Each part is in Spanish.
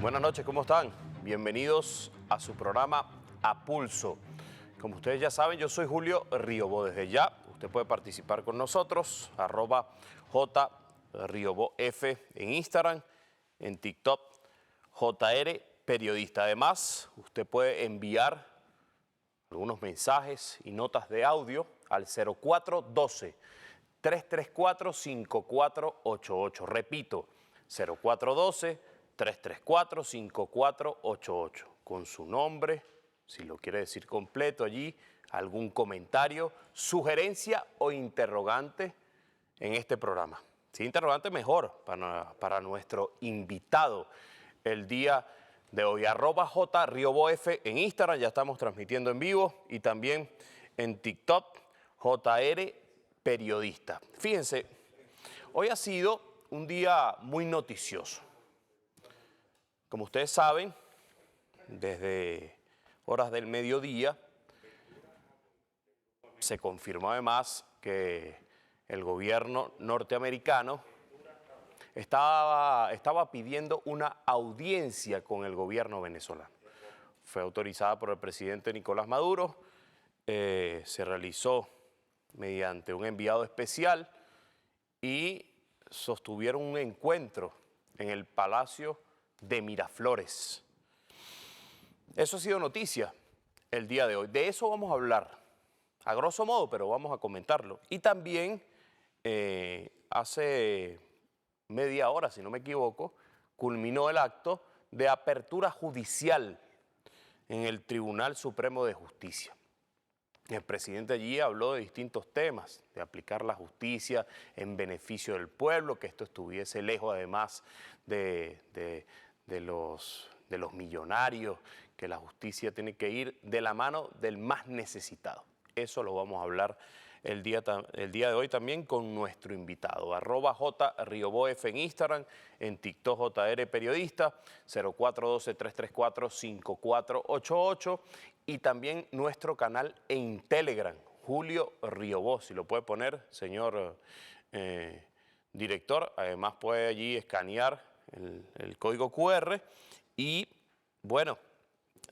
Buenas noches, ¿cómo están? Bienvenidos a su programa A Pulso. Como ustedes ya saben, yo soy Julio Riobó. Desde ya, usted puede participar con nosotros, @JRioboF en Instagram, en TikTok, JR Periodista. Además, usted puede enviar algunos mensajes y notas de audio al 0412-334-5488. Repito, 0412-334-5488. Con su nombre, si lo quiere decir completo allí, algún comentario, sugerencia o interrogante en este programa. Si interrogante, mejor para nuestro invitado el día de hoy. @JRioboF en Instagram, ya estamos transmitiendo en vivo, y también en TikTok, JR Periodista. Fíjense, hoy ha sido un día muy noticioso. Como ustedes saben, desde horas del mediodía se confirmó además que el gobierno norteamericano estaba pidiendo una audiencia con el gobierno venezolano. Fue autorizada por el presidente Nicolás Maduro, se realizó mediante un enviado especial y sostuvieron un encuentro en el Palacio de Miraflores. Eso ha sido noticia el día de hoy. De eso vamos a hablar, a grosso modo, pero vamos a comentarlo. Y también hace media hora, si no me equivoco, culminó el acto de apertura judicial en el Tribunal Supremo de Justicia. El presidente allí habló de distintos temas, de aplicar la justicia en beneficio del pueblo, que esto estuviese lejos además de los millonarios, que la justicia tiene que ir de la mano del más necesitado. Eso lo vamos a hablar el día de hoy también con nuestro invitado. @JRioboF en Instagram, en TikTok JR Periodista, 0412-334-5488, y también nuestro canal en Telegram, Julio Riobó. Si lo puede poner, señor director. Además puede allí escanear el código QR y, bueno,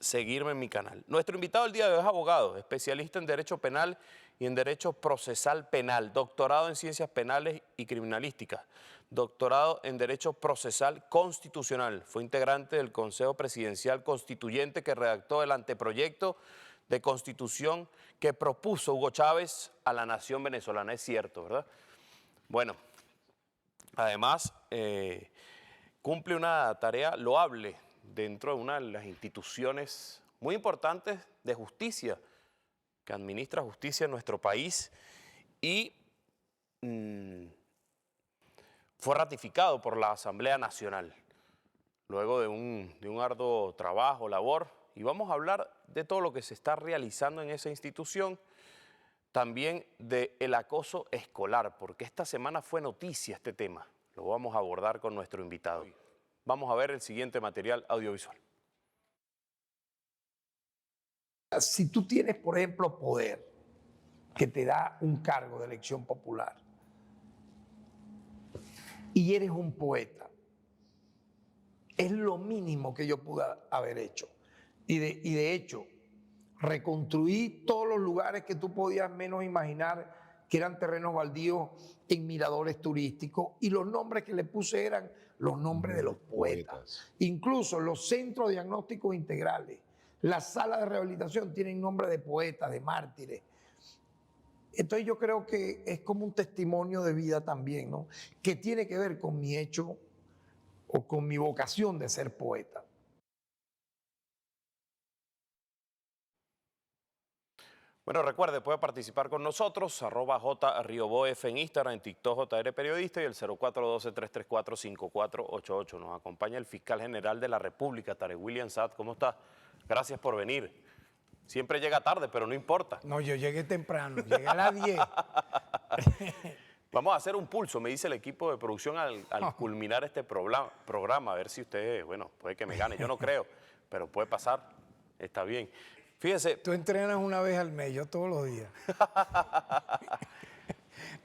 seguirme en mi canal. Nuestro invitado el día de hoy es abogado, especialista en Derecho Penal y en Derecho Procesal Penal, doctorado en Ciencias Penales y Criminalística, doctorado en Derecho Procesal Constitucional. Fue integrante del Consejo Presidencial Constituyente que redactó el anteproyecto de Constitución que propuso Hugo Chávez a la nación venezolana. Es cierto, ¿verdad? Bueno, además cumple una tarea loable dentro de una de las instituciones muy importantes de justicia, que administra justicia en nuestro país, y fue ratificado por la Asamblea Nacional, luego de un arduo trabajo, labor, y vamos a hablar de todo lo que se está realizando en esa institución, también del acoso escolar, porque esta semana fue noticia este tema, lo vamos a abordar con nuestro invitado. Vamos a ver el siguiente material audiovisual. Si tú tienes, por ejemplo, poder que te da un cargo de elección popular y eres un poeta, es lo mínimo que yo pude haber hecho. Y de hecho, reconstruí todos los lugares que tú podías menos imaginar que eran terrenos baldíos en miradores turísticos, y los nombres que le puse eran los nombres de los poetas. Incluso los centros diagnósticos integrales, las salas de rehabilitación tienen nombre de poetas, de mártires. Entonces yo creo que es como un testimonio de vida también, ¿no? Que tiene que ver con mi hecho o con mi vocación de ser poeta. Bueno, recuerde, puede participar con nosotros, @JRioboF en Instagram, en TikTok JR Periodista, y el 0412-334-5488. Nos acompaña el fiscal general de la República, Tarek William Saad. ¿Cómo está? Gracias por venir. Siempre llega tarde, pero no importa. No, yo llegué temprano, llegué a las 10. Vamos a hacer un pulso, me dice el equipo de producción al culminar este programa, a ver si usted, bueno, puede que me gane. Yo no creo, pero puede pasar, está bien. Fíjese. Tú entrenas una vez al mes, yo todos los días.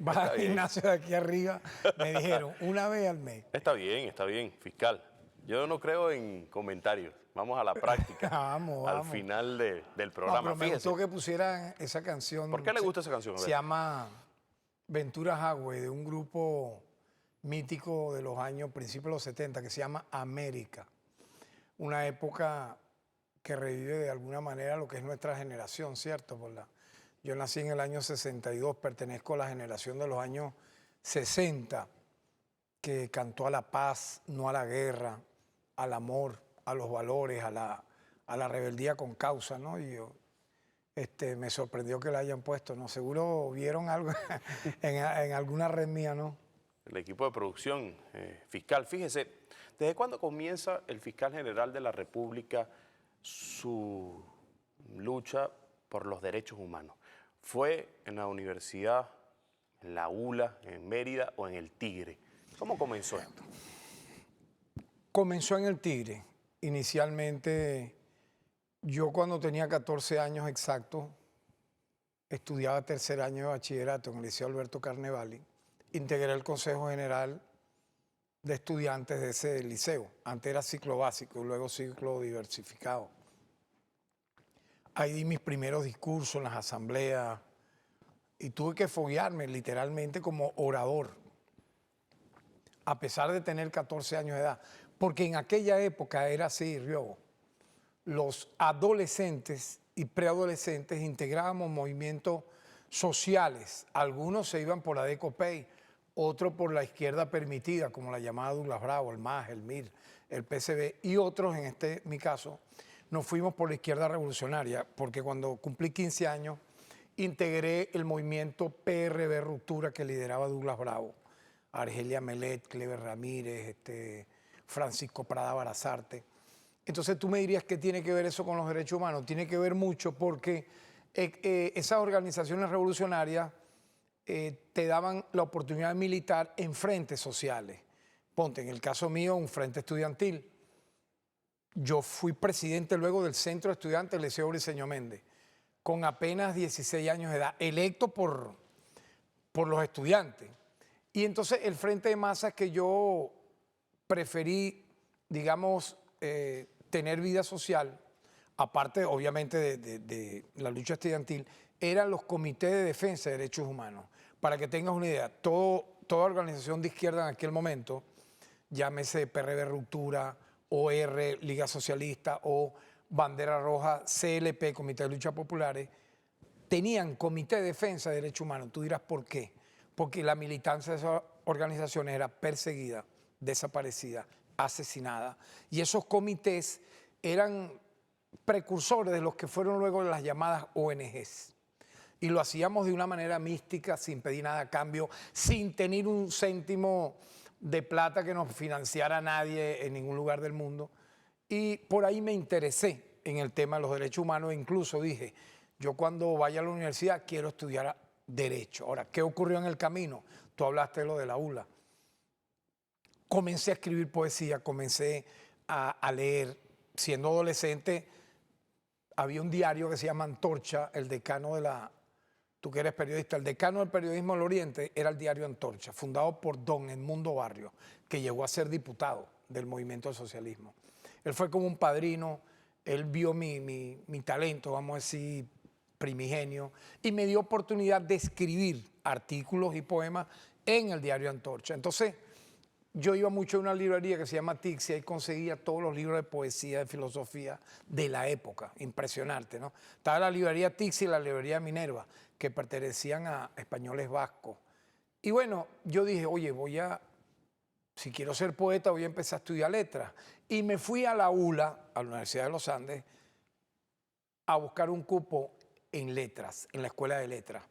Vas al gimnasio de aquí arriba, me dijeron, una vez al mes. Está bien, fiscal. Yo no creo en comentarios. Vamos a la práctica. Vamos, al vamos. final del No, programa. pero me Fíjese. gustó que pusieran esa canción. ¿Por qué le gusta esa canción? A Se ver. llama Ventura Highway, de un grupo mítico de los años, principios de los 70, que se llama América. Una época que revive de alguna manera lo que es nuestra generación, ¿cierto? Yo nací en el año 62, pertenezco a la generación de los años 60, que cantó a la paz, no a la guerra, al amor, a los valores, a la rebeldía con causa, ¿no? Y yo, me sorprendió que la hayan puesto, ¿no? Seguro vieron algo en alguna red mía, ¿no? El equipo de producción fiscal. Fíjese, ¿desde cuándo comienza el fiscal general de la República su lucha por los derechos humanos? ¿Fue en la universidad, en la ULA, en Mérida o en el Tigre? ¿Cómo comenzó esto? Comenzó en el Tigre. Inicialmente, yo cuando tenía 14 años exactos, estudiaba tercer año de bachillerato en el Liceo Alberto Carnevali, integré el Consejo General de Estudiantes de ese liceo. Antes era ciclo básico y luego ciclo diversificado. Ahí di mis primeros discursos en las asambleas y tuve que foguearme literalmente como orador, a pesar de tener 14 años de edad. Porque en aquella época era así, Riobo. Los adolescentes y preadolescentes integrábamos movimientos sociales. Algunos se iban por la DECOPEI, otros por la izquierda permitida, como la llamaba Douglas Bravo, el MAS, el MIR, el PCB, y otros, en mi caso, nos fuimos por la izquierda revolucionaria, porque cuando cumplí 15 años, integré el movimiento PRB Ruptura que lideraba Douglas Bravo, Argelia Melet, Clever Ramírez, Francisco Prada Barazarte. Entonces tú me dirías, ¿qué tiene que ver eso con los derechos humanos? Tiene que ver mucho porque esas organizaciones revolucionarias te daban la oportunidad de militar en frentes sociales. Ponte, en el caso mío, un frente estudiantil. Yo fui presidente luego del Centro de Estudiantes del Liceo Briceño Méndez, con apenas 16 años de edad, electo por los estudiantes. Y entonces el frente de masas que yo preferí, digamos, tener vida social, aparte obviamente de la lucha estudiantil, eran los comités de defensa de derechos humanos. Para que tengas una idea, toda organización de izquierda en aquel momento, llámese PRB Ruptura, OR, Liga Socialista o Bandera Roja, CLP, Comité de Lucha Populares, tenían comité de defensa de derechos humanos. Tú dirás, ¿por qué? Porque la militancia de esas organizaciones era perseguida, desaparecida, asesinada. Y esos comités eran precursores de los que fueron luego las llamadas ONGs. Y lo hacíamos de una manera mística, sin pedir nada a cambio, sin tener un céntimo de plata que nos financiara nadie en ningún lugar del mundo. Y por ahí me interesé en el tema de los derechos humanos e incluso dije, yo cuando vaya a la universidad quiero estudiar Derecho. Ahora, ¿qué ocurrió en el camino? Tú hablaste de lo de la ULA. Comencé a escribir poesía, comencé a leer. Siendo adolescente, había un diario que se llama Antorcha, el decano de la... Tú que eres periodista, el decano del periodismo del Oriente era el diario Antorcha, fundado por don Edmundo Barrio, que llegó a ser diputado del movimiento del socialismo. Él fue como un padrino, él vio mi talento, vamos a decir, primigenio, y me dio oportunidad de escribir artículos y poemas en el diario Antorcha. Entonces, yo iba mucho a una librería que se llama Tixia y conseguía todos los libros de poesía, de filosofía de la época. Impresionante, ¿no? Estaba la librería Tixia y la librería Minerva, que pertenecían a españoles vascos. Y bueno, yo dije, oye, si quiero ser poeta, voy a empezar a estudiar letras. Y me fui a la ULA, a la Universidad de los Andes, a buscar un cupo en letras, en la Escuela de Letras.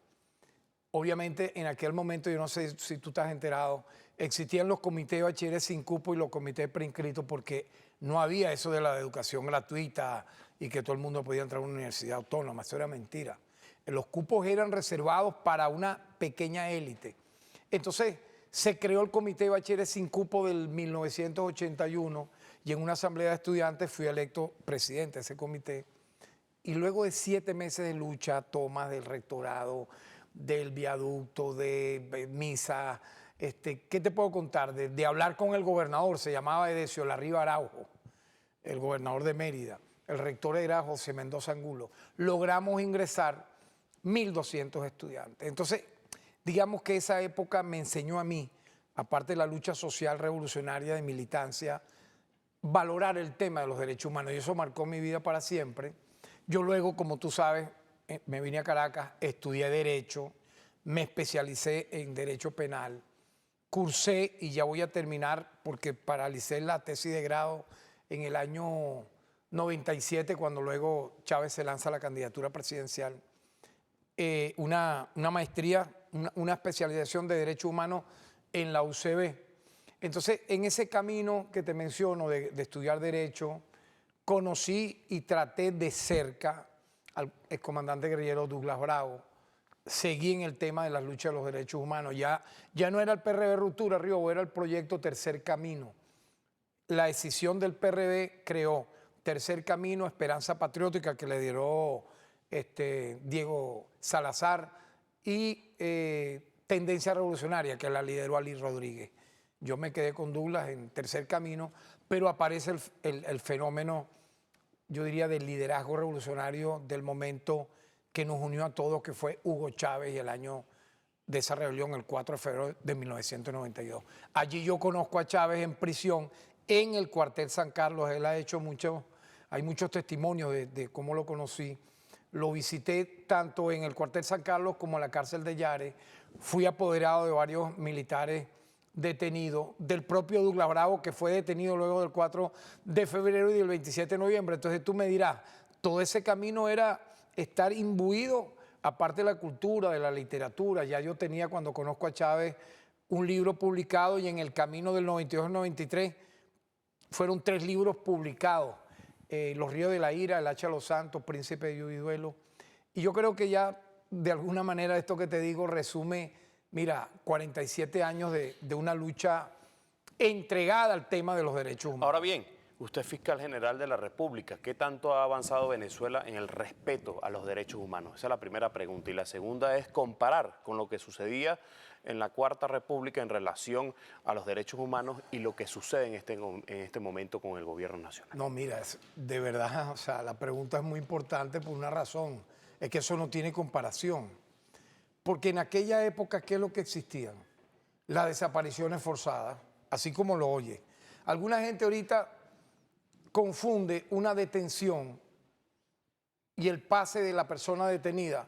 Obviamente, en aquel momento, yo no sé si tú estás enterado, existían los comités de bachilleres sin cupo y los comités preinscritos porque no había eso de la educación gratuita y que todo el mundo podía entrar a una universidad autónoma. Eso era mentira. Los cupos eran reservados para una pequeña élite. Entonces, se creó el comité de bachilleres sin cupo del 1981 y en una asamblea de estudiantes fui electo presidente de ese comité. Y luego de 7 meses de lucha, tomas del rectorado, del viaducto, de misa, ¿Qué te puedo contar? De hablar con el gobernador, se llamaba Edesio Larriba Araujo, el gobernador de Mérida. El rector era José Mendoza Angulo. Logramos ingresar 1.200 estudiantes. Entonces, digamos que esa época me enseñó a mí, aparte de la lucha social revolucionaria de militancia, valorar el tema de los derechos humanos, y eso marcó mi vida para siempre. Yo luego, como tú sabes, me vine a Caracas, estudié Derecho, me especialicé en Derecho Penal, cursé, y ya voy a terminar porque paralicé la tesis de grado en el año 97, cuando luego Chávez se lanza a la candidatura presidencial, una maestría, una especialización de Derecho Humano en la UCB. Entonces, en ese camino que te menciono de estudiar Derecho, conocí y traté de cerca al excomandante guerrillero Douglas Bravo. Seguí en el tema de la lucha de los derechos humanos. Ya no era el PRD Ruptura, Río, era el proyecto Tercer Camino. La decisión del PRD creó Tercer Camino, Esperanza Patriótica, que le dio Diego Salazar, y Tendencia Revolucionaria, que la lideró Ali Rodríguez. Yo me quedé con Douglas en Tercer Camino, pero aparece el fenómeno, yo diría, del liderazgo revolucionario del momento que nos unió a todos, que fue Hugo Chávez, y el año de esa rebelión, el 4 de febrero de 1992. Allí yo conozco a Chávez en prisión, en el cuartel San Carlos. Él ha hecho hay muchos testimonios de cómo lo conocí. Lo visité tanto en el cuartel San Carlos como en la cárcel de Yare. Fui apoderado de varios militares detenido, del propio Douglas Bravo, que fue detenido luego del 4 de febrero y del 27 de noviembre. Entonces tú me dirás, todo ese camino era estar imbuido, aparte de la cultura, de la literatura. Ya yo tenía, cuando conozco a Chávez, un libro publicado, y en el camino del 92 al 93 fueron 3 libros publicados. Los Ríos de la Ira, El Hacha de los Santos, Príncipe de Yudiduelo. Y yo creo que ya, de alguna manera, esto que te digo resume, mira, 47 años de una lucha entregada al tema de los derechos humanos. Ahora bien, usted es fiscal general de la República. ¿Qué tanto ha avanzado Venezuela en el respeto a los derechos humanos? Esa es la primera pregunta. Y la segunda es comparar con lo que sucedía en la Cuarta República en relación a los derechos humanos y lo que sucede en este momento con el gobierno nacional. No, mira, de verdad, o sea, la pregunta es muy importante por una razón. Es que eso no tiene comparación. Porque en aquella época, ¿qué es lo que existían? Las desapariciones forzadas, así como lo oye. Alguna gente ahorita confunde una detención y el pase de la persona detenida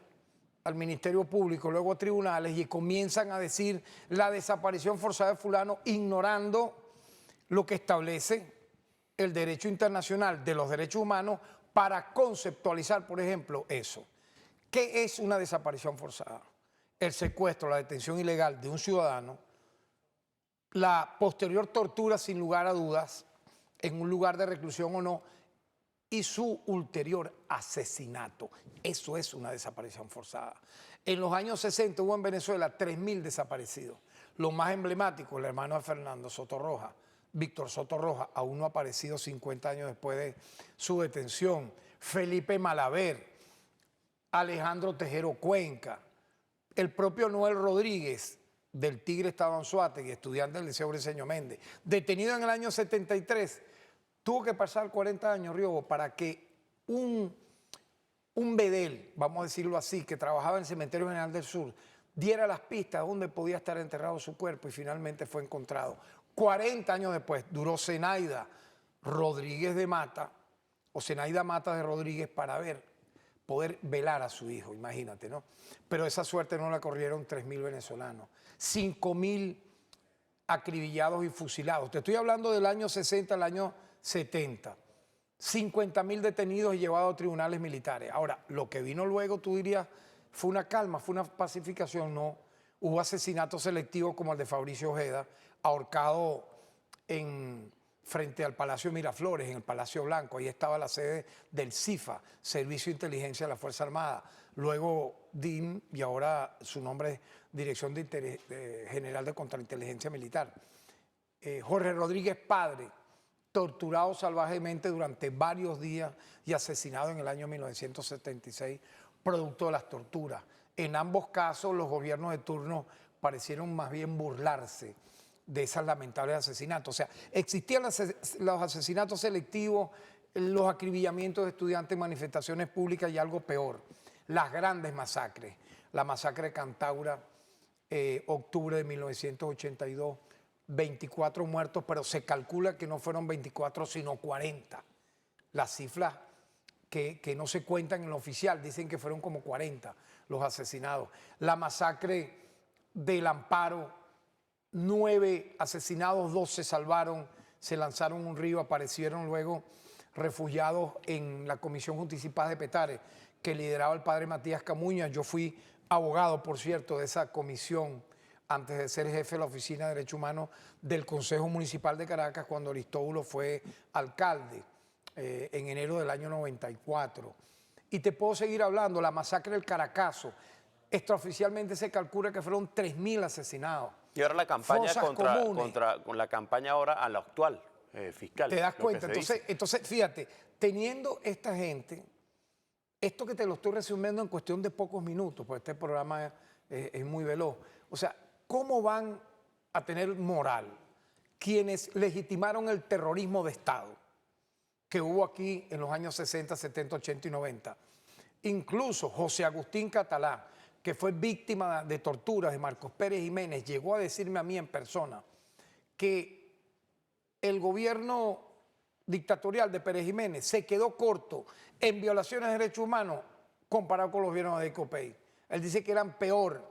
al Ministerio Público, luego a tribunales, y comienzan a decir la desaparición forzada de fulano, ignorando lo que establece el derecho internacional de los derechos humanos para conceptualizar, por ejemplo, eso. ¿Qué es una desaparición forzada? El secuestro, la detención ilegal de un ciudadano, la posterior tortura sin lugar a dudas, en un lugar de reclusión o no, y su ulterior asesinato. Eso es una desaparición forzada. En los años 60 hubo en Venezuela 3.000 desaparecidos. Lo más emblemático, el hermano de Fernando Sotorroja, Víctor Sotorroja, aún no ha aparecido 50 años después de su detención. Felipe Malaver, Alejandro Tejero Cuenca, el propio Noel Rodríguez, del Tigre Estado Anzoátegui, estudiante del Liceo Briceño Méndez, detenido en el año 73, tuvo que pasar 40 años, Río, para que un bedel, vamos a decirlo así, que trabajaba en el Cementerio General del Sur, diera las pistas donde podía estar enterrado su cuerpo, y finalmente fue encontrado. 40 años después duró Zenaida Rodríguez de Mata, o Zenaida Mata de Rodríguez, para poder velar a su hijo, imagínate, ¿no? Pero esa suerte no la corrieron 3.000 venezolanos, 5.000 acribillados y fusilados. Te estoy hablando del año 60 al año 70. 50.000 detenidos y llevados a tribunales militares. Ahora, lo que vino luego, tú dirías, fue una calma, fue una pacificación, no. Hubo asesinatos selectivos como el de Fabricio Ojeda, ahorcado frente al Palacio Miraflores, en el Palacio Blanco. Ahí estaba la sede del CIFA, Servicio de Inteligencia de la Fuerza Armada. Luego DIM, y ahora su nombre es Dirección General de Contrainteligencia Militar. Jorge Rodríguez Padre, torturado salvajemente durante varios días y asesinado en el año 1976, producto de las torturas. En ambos casos, los gobiernos de turno parecieron más bien burlarse de esas lamentables asesinatos. O sea, existían los asesinatos selectivos, los acribillamientos de estudiantes en manifestaciones públicas y algo peor, las grandes masacres. La masacre de Cantaura, octubre de 1982, 24 muertos, pero se calcula que no fueron 24, sino 40. Las cifras que no se cuentan en lo oficial, dicen que fueron como 40 los asesinados. La masacre del Amparo, 9 asesinados, 2 se salvaron, se lanzaron a un río, aparecieron luego refugiados en la Comisión Justicia y Paz de Petare, que lideraba el padre Matías Camuñas. Yo fui abogado, por cierto, de esa comisión antes de ser jefe de la Oficina de Derechos Humanos del Consejo Municipal de Caracas, cuando Aristóbulo fue alcalde en enero del año 94. Y te puedo seguir hablando, la masacre del Caracazo, extraoficialmente se calcula que fueron 3.000 asesinados. Y ahora la campaña Fosas con la campaña ahora a la actual fiscal. ¿Te das lo que cuenta? se dice. Entonces, fíjate, teniendo esta gente, esto que te lo estoy resumiendo en cuestión de pocos minutos, pues este programa es muy veloz. O sea, ¿cómo van a tener moral quienes legitimaron el terrorismo de Estado que hubo aquí en los años 60, 70, 80 y 90? Incluso José Agustín Catalá, que fue víctima de torturas de Marcos Pérez Jiménez, llegó a decirme a mí en persona que el gobierno dictatorial de Pérez Jiménez se quedó corto en violaciones de derechos humanos comparado con los gobiernos de Adey Copey. Él dice que eran peor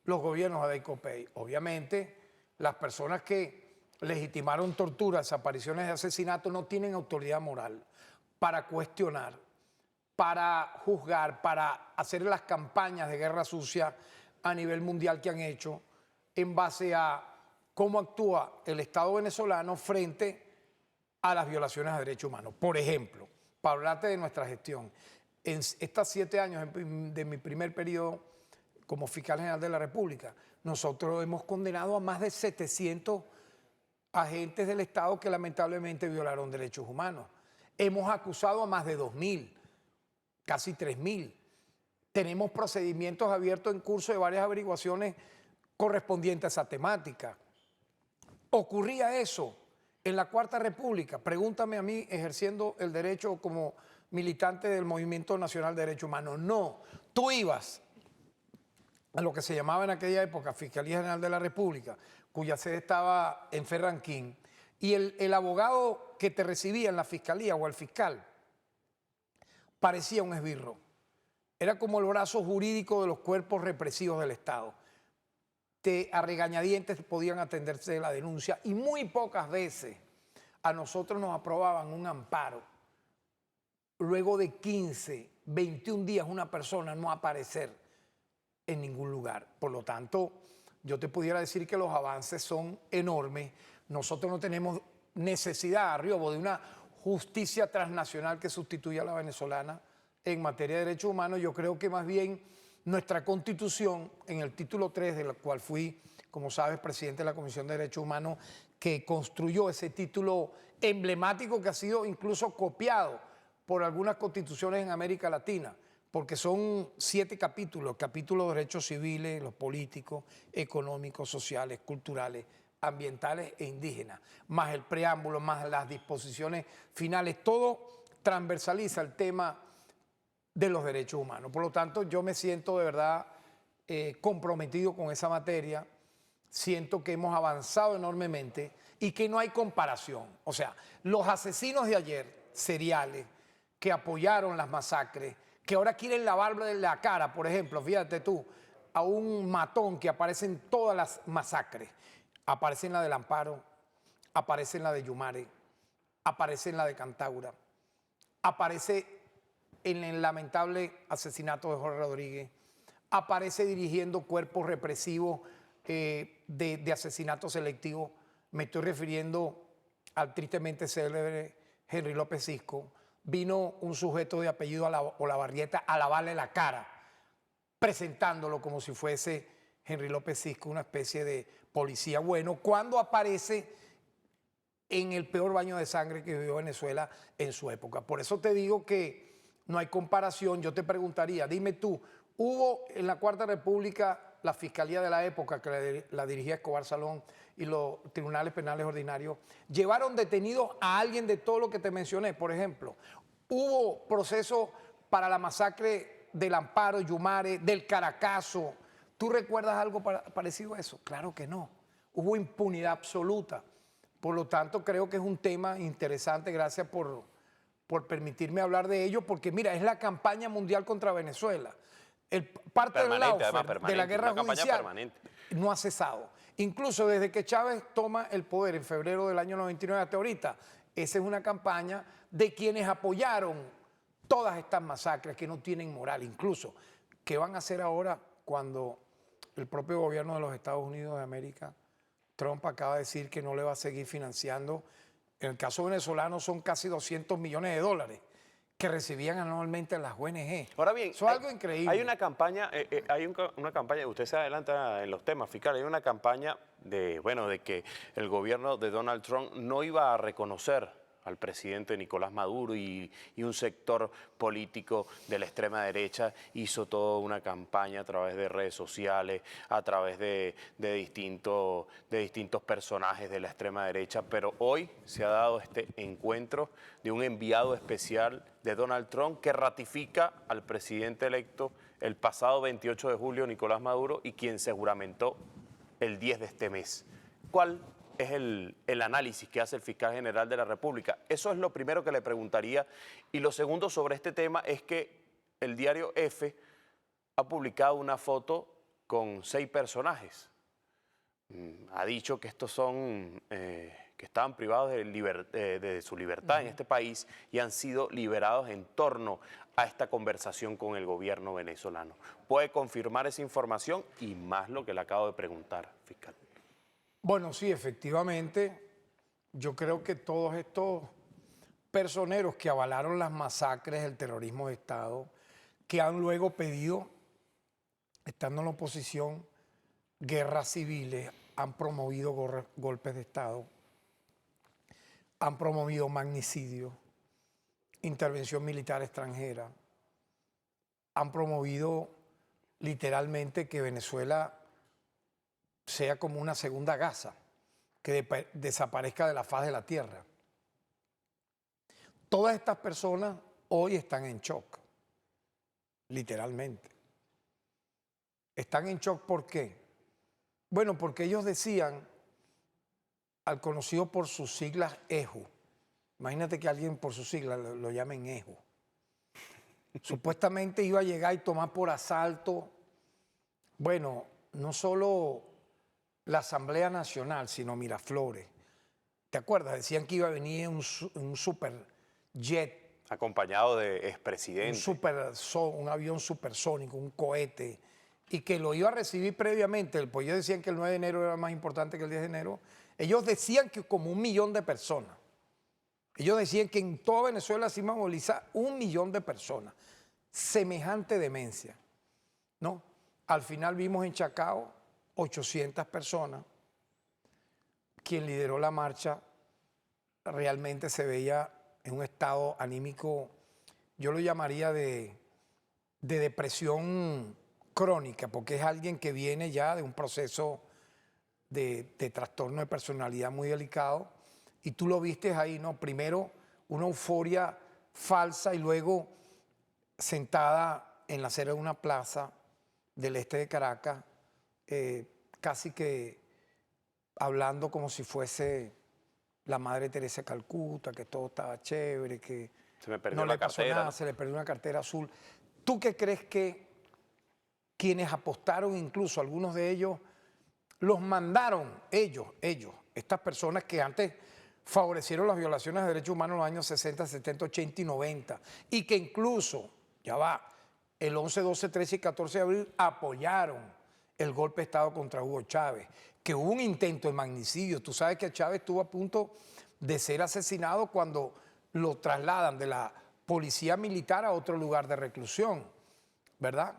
los gobiernos de Adey Copey. Obviamente, las personas que legitimaron torturas, desapariciones y asesinatos no tienen autoridad moral para cuestionar, para juzgar, para hacer las campañas de guerra sucia a nivel mundial que han hecho en base a cómo actúa el Estado venezolano frente a las violaciones a derechos humanos. Por ejemplo, para hablarte de nuestra gestión, en estos 7 años de mi primer periodo como fiscal general de la República, nosotros hemos condenado a más de 700 agentes del Estado que lamentablemente violaron derechos humanos. Hemos acusado a más de 2.000, casi 3.000. Tenemos procedimientos abiertos en curso de varias averiguaciones correspondientes a esa temática. ¿Ocurría eso en la Cuarta República? Pregúntame a mí, ejerciendo el derecho como militante del Movimiento Nacional de Derechos Humanos. No, tú ibas a lo que se llamaba en aquella época Fiscalía General de la República, cuya sede estaba en Ferranquín, y el abogado que te recibía en la fiscalía o el fiscal parecía un esbirro. Era como el brazo jurídico de los cuerpos represivos del Estado. A regañadientes podían atenderse de la denuncia y muy pocas veces a nosotros nos aprobaban un amparo. Luego de 15, 21 días una persona no aparecer en ningún lugar. Por lo tanto, yo te pudiera decir que los avances son enormes. Nosotros no tenemos necesidad, Riobo, de una justicia transnacional que sustituya a la venezolana en materia de derechos humanos. Yo creo que más bien nuestra Constitución, en el título 3, de la cual fui, como sabes, presidente de la Comisión de Derechos Humanos, que construyó ese título emblemático que ha sido incluso copiado por algunas constituciones en América Latina, porque son 7 capítulos, capítulos de derechos civiles, los políticos, económicos, sociales, culturales, ambientales e indígenas, más el preámbulo, más las disposiciones finales, todo transversaliza el tema de los derechos humanos. Por lo tanto, yo me siento de verdad comprometido con esa materia, siento que hemos avanzado enormemente y que no hay comparación. O sea, los asesinos de ayer, seriales, que apoyaron las masacres, que ahora quieren lavarle la cara, por ejemplo, fíjate tú, a un matón que aparece en todas las masacres. Aparece en la del Amparo, aparece en la de Yumare, aparece en la de Cantaura, aparece en el lamentable asesinato de Jorge Rodríguez, aparece dirigiendo cuerpos represivos de asesinato selectivo. Me estoy refiriendo al tristemente célebre Henry López Cisco. Vino un sujeto de apellido Olavarrieta a lavarle la cara, presentándolo como si fuese Henry López Cisco, una especie de policía bueno, cuando aparece en el peor baño de sangre que vivió Venezuela en su época. Por eso te digo que no hay comparación. Yo te preguntaría, dime tú, Hubo en la Cuarta República la Fiscalía de la época, que la dirigía Escobar Salón, y los tribunales penales ordinarios, llevaron detenidos a alguien de todo lo que te mencioné. Por ejemplo, hubo procesos para la masacre del Amparo, Yumare, del Caracazo. ¿Tú recuerdas algo parecido a eso? Claro que no. Hubo impunidad absoluta. Por lo tanto, creo que es un tema interesante. Gracias por permitirme hablar de ello, porque mira, es la campaña mundial contra Venezuela. Parte del lawfare, de la guerra judicial, no ha cesado. Incluso desde que Chávez toma el poder en febrero del año 99 hasta ahorita, esa es una campaña de quienes apoyaron todas estas masacres que no tienen moral. Incluso, ¿qué van a hacer ahora cuando el propio gobierno de los Estados Unidos de América, Trump, acaba de decir que no le va a seguir financiando? En el caso venezolano son casi 200 millones de dólares que recibían anualmente las ONG. Ahora bien, eso es algo increíble. Hay una campaña, una campaña, usted se adelanta en los temas fiscales, hay una campaña de que el gobierno de Donald Trump no iba a reconocer al presidente Nicolás Maduro y un sector político de la extrema derecha hizo toda una campaña a través de redes sociales, a través de distintos personajes de la extrema derecha, pero hoy se ha dado este encuentro de un enviado especial de Donald Trump que ratifica al presidente electo el pasado 28 de julio, Nicolás Maduro, y quien se juramentó el 10 de este mes. ¿Cuál es el análisis que hace el fiscal general de la República? Eso es lo primero que le preguntaría. Y lo segundo sobre este tema es que el diario F ha publicado una foto con 6 personajes. Ha dicho que estos son, que estaban privados de su libertad en este país y han sido liberados en torno a esta conversación con el gobierno venezolano. ¿Puede confirmar esa información y más lo que le acabo de preguntar, fiscal? Bueno, sí, efectivamente, yo creo que todos estos personeros que avalaron las masacres, el terrorismo de Estado, que han luego pedido, estando en la oposición, guerras civiles, han promovido golpes de Estado, han promovido magnicidio, intervención militar extranjera, han promovido literalmente que Venezuela sea como una segunda Gaza, que desaparezca de la faz de la tierra. Todas estas personas hoy están en shock, literalmente. Están en shock, ¿por qué? Bueno, porque ellos decían al conocido por sus siglas EJU. Imagínate que alguien por sus siglas lo llamen EJU. Supuestamente iba a llegar y tomar por asalto, bueno, no solo la Asamblea Nacional, sino Miraflores. ¿Te acuerdas? Decían que iba a venir un super jet. Acompañado de expresidentes. Un avión supersónico, un cohete, y que lo iba a recibir previamente. Pues ellos decían que el 9 de enero era más importante que el 10 de enero. Ellos decían que como 1 millón de personas. Ellos decían que en toda Venezuela se iba a movilizar 1 millón de personas. Semejante demencia, ¿no? Al final vimos en Chacao 800 personas. Quien lideró la marcha realmente se veía en un estado anímico, yo lo llamaría de depresión crónica, porque es alguien que viene ya de un proceso de trastorno de personalidad muy delicado, y tú lo viste ahí, ¿no? Primero una euforia falsa y luego sentada en la acera de una plaza del este de Caracas, casi que hablando como si fuese la Madre Teresa de Calcuta, que todo estaba chévere, que no le pasó nada, se le perdió una cartera azul. ¿Tú qué crees que quienes apostaron, incluso algunos de ellos, los mandaron ellos, estas personas que antes favorecieron las violaciones de derechos humanos en los años 60, 70, 80 y 90, y que incluso, ya va, el 11, 12, 13 y 14 de abril apoyaron el golpe de Estado contra Hugo Chávez, que hubo un intento de magnicidio? Tú sabes que Chávez estuvo a punto de ser asesinado cuando lo trasladan de la policía militar a otro lugar de reclusión, ¿verdad?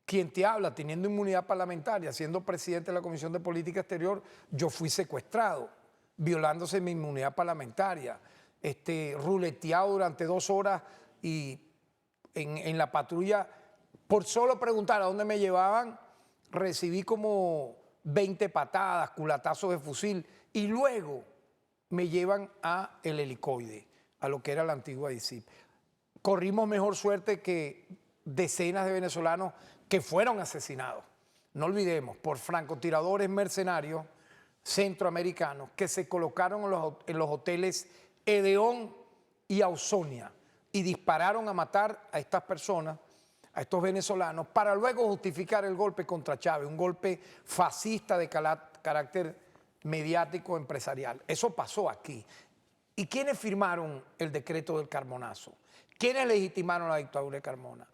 Quien te habla teniendo inmunidad parlamentaria, siendo presidente de la Comisión de Política Exterior, yo fui secuestrado, violándose mi inmunidad parlamentaria, ruleteado durante 2 horas y en la patrulla Por solo preguntar a dónde me llevaban, recibí como 20 patadas, culatazos de fusil y luego me llevan a el helicoide, a lo que era la antigua DICIP. Corrimos mejor suerte que decenas de venezolanos que fueron asesinados. No olvidemos, por francotiradores mercenarios centroamericanos que se colocaron en los hoteles Edeón y Ausonia y dispararon a matar a estas personas, a estos venezolanos, para luego justificar el golpe contra Chávez, un golpe fascista de carácter mediático empresarial. Eso pasó aquí. ¿Y quiénes firmaron el decreto del Carmonazo? ¿Quiénes legitimaron la dictadura de Carmona?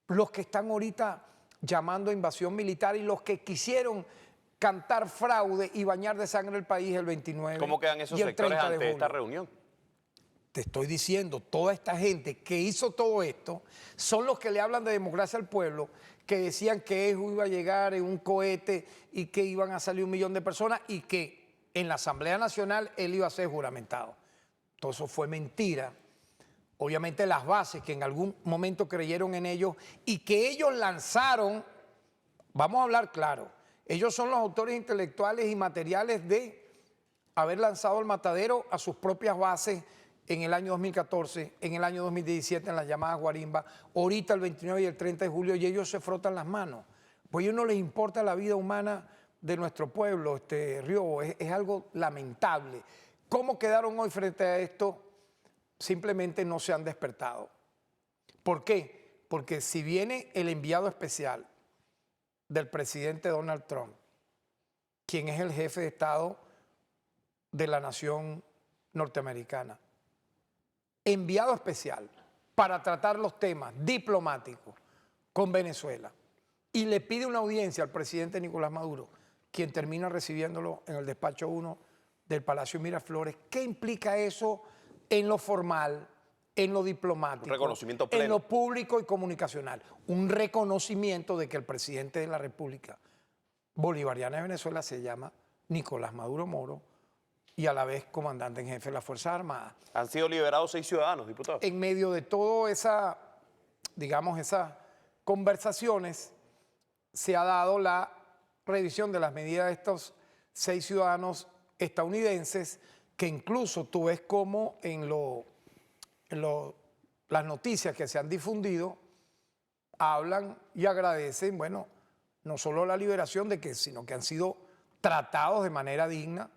Los que están ahorita llamando a invasión militar y los que quisieron cantar fraude y bañar de sangre el país el 29 ¿Cómo quedan esos y el sectores 30 de ante esta julio. reunión? Te estoy diciendo, toda esta gente que hizo todo esto son los que le hablan de democracia al pueblo, que decían que Eju iba a llegar en un cohete y que iban a salir 1 millón de personas y que en la Asamblea Nacional él iba a ser juramentado. Todo eso fue mentira. Obviamente las bases que en algún momento creyeron en ellos y que ellos lanzaron, vamos a hablar claro, ellos son los autores intelectuales y materiales de haber lanzado el matadero a sus propias bases en el año 2014, en el año 2017 en las llamadas guarimbas, ahorita el 29 y el 30 de julio y ellos se frotan las manos. Pues a ellos no les importa la vida humana de nuestro pueblo, Río, es algo lamentable. ¿Cómo quedaron hoy frente a esto? Simplemente no se han despertado. ¿Por qué? Porque si viene el enviado especial del presidente Donald Trump, quien es el jefe de Estado de la nación norteamericana, enviado especial para tratar los temas diplomáticos con Venezuela, y le pide una audiencia al presidente Nicolás Maduro, quien termina recibiéndolo en el despacho 1 del Palacio Miraflores, ¿qué implica eso en lo formal, en lo diplomático, Un reconocimiento pleno. en lo público y comunicacional? Un reconocimiento de que el presidente de la República Bolivariana de Venezuela se llama Nicolás Maduro Moro y a la vez comandante en jefe de las Fuerzas Armadas. Han sido liberados 6 ciudadanos, diputado. En medio de todas esas conversaciones, se ha dado la revisión de las medidas de estos 6 ciudadanos estadounidenses, que incluso tú ves como en las noticias que se han difundido, hablan y agradecen, bueno, no solo la liberación sino que han sido tratados de manera digna,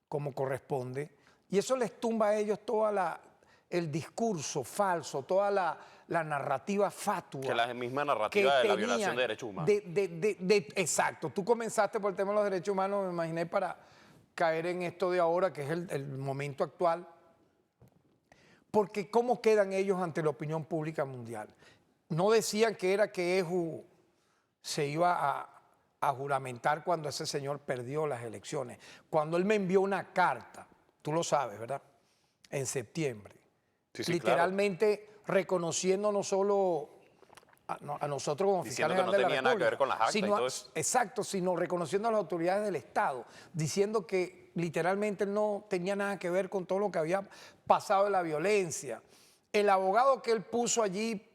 como corresponde, y eso les tumba a ellos todo el discurso falso, toda la narrativa fatua. Que la misma narrativa de la violación de derechos humanos. Exacto, tú comenzaste por el tema de los derechos humanos, me imaginé, para caer en esto de ahora, que es el momento actual, porque ¿cómo quedan ellos ante la opinión pública mundial? No decían que era que Eju se iba a juramentar cuando ese señor perdió las elecciones. Cuando él me envió una carta, tú lo sabes, ¿verdad? En septiembre. Sí, Literalmente reconociendo no solo a nosotros como diciendo fiscales que no de la tenía nada que ver con las actas y todo eso. Exacto, sino reconociendo a las autoridades del Estado, diciendo que literalmente él no tenía nada que ver con todo lo que había pasado de la violencia. El abogado que él puso allí,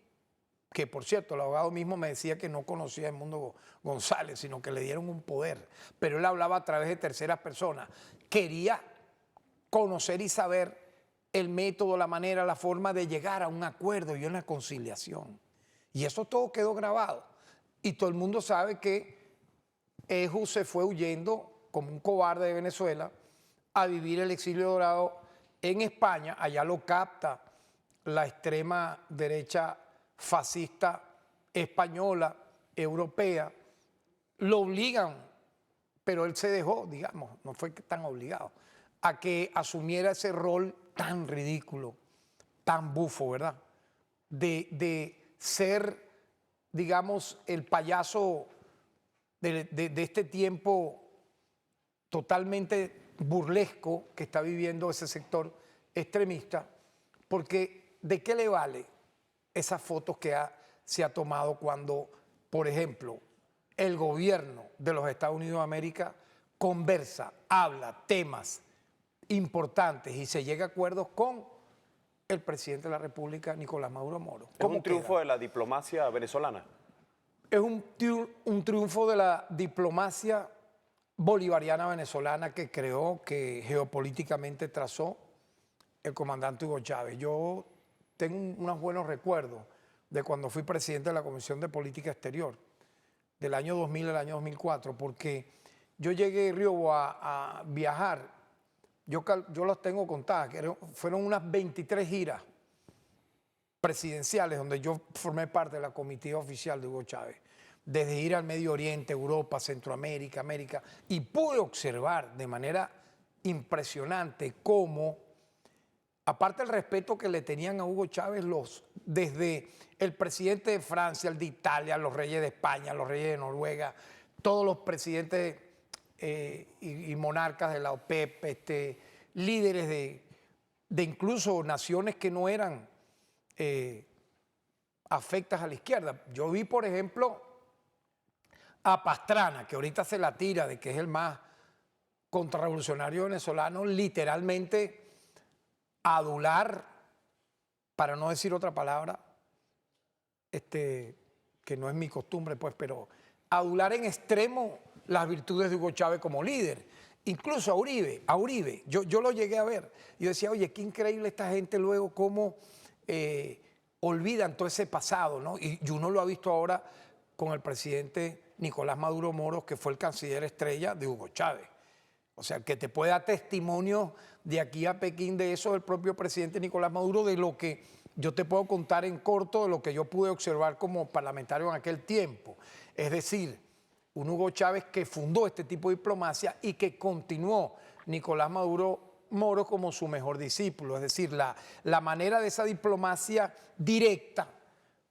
que por cierto, el abogado mismo me decía que no conocía a Edmundo González, sino que le dieron un poder, pero él hablaba a través de terceras personas. Quería conocer y saber el método, la manera, la forma de llegar a un acuerdo y una conciliación. Y eso todo quedó grabado. Y todo el mundo sabe que Eju se fue huyendo como un cobarde de Venezuela a vivir el exilio dorado en España. Allá lo capta la extrema derecha fascista española, europea. Lo obligan, pero él se dejó, digamos, no fue tan obligado, a que asumiera ese rol tan ridículo, tan bufo, ¿verdad? De ser, digamos, el payaso de este tiempo totalmente burlesco que está viviendo ese sector extremista, porque ¿de qué le vale esas fotos que se ha tomado cuando, por ejemplo, el gobierno de los Estados Unidos de América conversa, habla temas importantes y se llega a acuerdos con el presidente de la República, Nicolás Maduro Moro. ¿Es un triunfo de la diplomacia venezolana? Es un triunfo de la diplomacia bolivariana venezolana que creó, que geopolíticamente trazó el comandante Hugo Chávez. Yo tengo unos buenos recuerdos de cuando fui presidente de la Comisión de Política Exterior, del año 2000 al año 2004, porque yo llegué a Río a viajar, yo los tengo contadas, que fueron unas 23 giras presidenciales donde yo formé parte de la comitiva oficial de Hugo Chávez, desde ir al Medio Oriente, Europa, Centroamérica, América, y pude observar de manera impresionante cómo, aparte del respeto que le tenían a Hugo Chávez, desde el presidente de Francia, el de Italia, los reyes de España, los reyes de Noruega, todos los presidentes y monarcas de la OPEP, líderes de incluso naciones que no eran afectas a la izquierda. Yo vi, por ejemplo, a Pastrana, que ahorita se la tira de que es el más contrarrevolucionario venezolano, literalmente adular, para no decir otra palabra, que no es mi costumbre, pues, pero adular en extremo las virtudes de Hugo Chávez como líder. Incluso a Uribe, yo lo llegué a ver. Yo decía, oye, qué increíble esta gente luego cómo olvidan todo ese pasado, ¿no? Y uno lo ha visto ahora con el presidente Nicolás Maduro Moros, que fue el canciller estrella de Hugo Chávez. O sea, que te puede dar testimonio de aquí a Pekín de eso del propio presidente Nicolás Maduro, de lo que yo te puedo contar en corto, de lo que yo pude observar como parlamentario en aquel tiempo. Es decir, un Hugo Chávez que fundó este tipo de diplomacia y que continuó Nicolás Maduro Moro como su mejor discípulo. Es decir, la manera de esa diplomacia directa,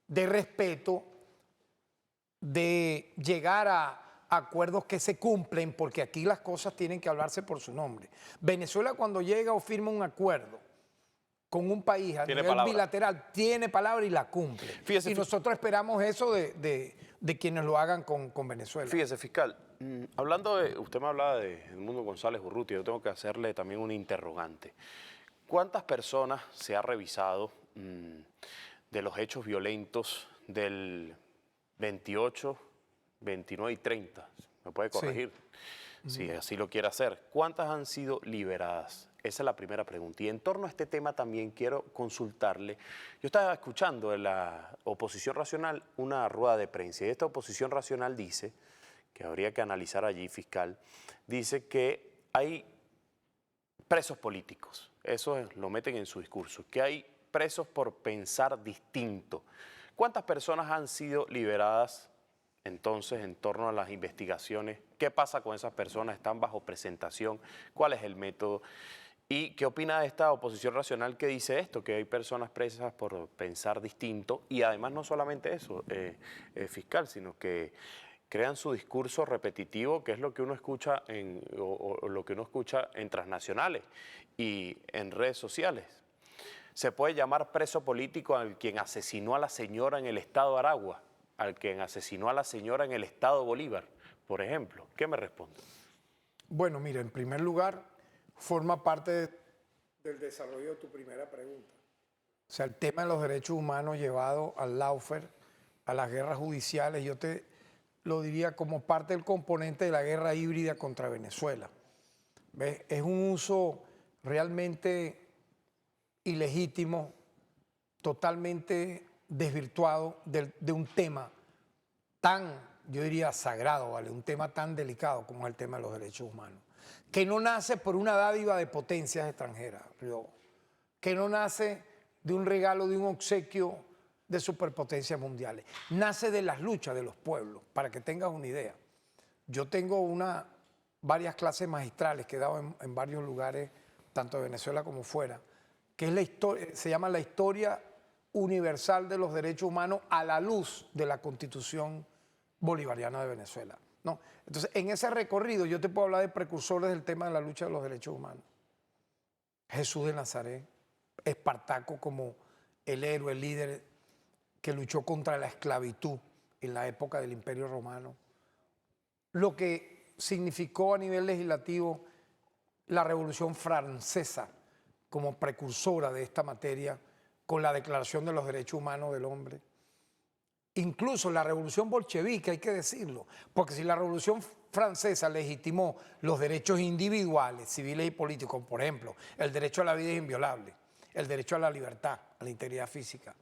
de respeto, de llegar a acuerdos que se cumplen, porque aquí las cosas tienen que hablarse por su nombre. Venezuela, cuando llega o firma un acuerdo con un país a nivel bilateral, tiene palabra y la cumple. Fíjese, y nosotros esperamos eso de quienes lo hagan con Venezuela. Fíjese, fiscal, hablando usted me hablaba de Edmundo González Urrutia, yo tengo que hacerle también un interrogante. ¿Cuántas personas se ha revisado de los hechos violentos del 28, 29 y 30? ¿Me puede corregir? Sí. Si así lo quiere hacer. ¿Cuántas han sido liberadas? Esa es la primera pregunta. Y en torno a este tema también quiero consultarle. Yo estaba escuchando en la oposición racional una rueda de prensa y esta oposición racional dice, que habría que analizar allí, fiscal, dice que hay presos políticos. Eso lo meten en su discurso, que hay presos por pensar distinto. ¿Cuántas personas han sido liberadas entonces en torno a las investigaciones? ¿Qué pasa con esas personas? ¿Están bajo presentación? ¿Cuál es el método? ¿Y qué opina de esta oposición racional que dice esto, que hay personas presas por pensar distinto? Y además no solamente eso, fiscal, sino que crean su discurso repetitivo, que es lo que uno escucha o lo que uno escucha en transnacionales y en redes sociales. Se puede llamar preso político al quien asesinó a la señora en el estado Aragua, al quien asesinó a la señora en el estado Bolívar, por ejemplo. ¿Qué me responde? Bueno, mira, en primer lugar, forma parte del desarrollo de tu primera pregunta. O sea, el tema de los derechos humanos llevado al lawfare, a las guerras judiciales, yo te lo diría como parte del componente de la guerra híbrida contra Venezuela. ¿Ves? Es un uso realmente ilegítimo, totalmente desvirtuado de un tema tan, yo diría, sagrado, ¿vale? Un tema tan delicado como es el tema de los derechos humanos, que no nace por una dádiva de potencias extranjeras, que no nace de un regalo, de un obsequio de superpotencias mundiales, nace de las luchas de los pueblos, para que tengas una idea. Yo tengo varias clases magistrales que he dado en varios lugares, tanto de Venezuela como fuera, que es la historia, se llama la historia universal de los derechos humanos a la luz de la Constitución bolivariana de Venezuela, ¿no? Entonces, en ese recorrido yo te puedo hablar de precursores del tema de la lucha de los derechos humanos. Jesús de Nazaret, Espartaco como el héroe, el líder que luchó contra la esclavitud en la época del Imperio Romano. Lo que significó a nivel legislativo la Revolución Francesa como precursora de esta materia con la Declaración de los Derechos Humanos del Hombre. Incluso la Revolución Bolchevique, hay que decirlo, porque si la Revolución Francesa legitimó los derechos individuales, civiles y políticos, por ejemplo, el derecho a la vida es inviolable, el derecho a la libertad, a la integridad física,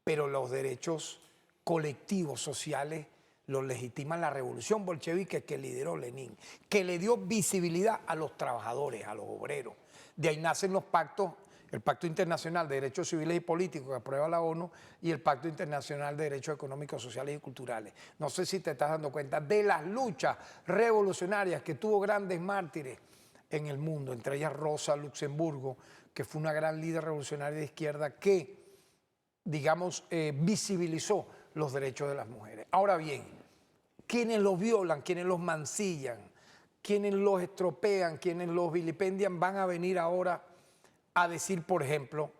pero los derechos colectivos, sociales, los legitima la Revolución Bolchevique que lideró Lenin, que le dio visibilidad a los trabajadores, a los obreros. De ahí nacen los pactos, el Pacto Internacional de Derechos Civiles y Políticos que aprueba la ONU y el Pacto Internacional de Derechos Económicos, Sociales y Culturales. No sé si te estás dando cuenta de las luchas revolucionarias que tuvo grandes mártires en el mundo, entre ellas Rosa Luxemburgo, que fue una gran líder revolucionaria de izquierda que, digamos, visibilizó los derechos de las mujeres. Ahora bien, quienes los violan, quienes los mancillan, quienes los estropean, quienes los vilipendian, van a venir ahora a decir, por ejemplo,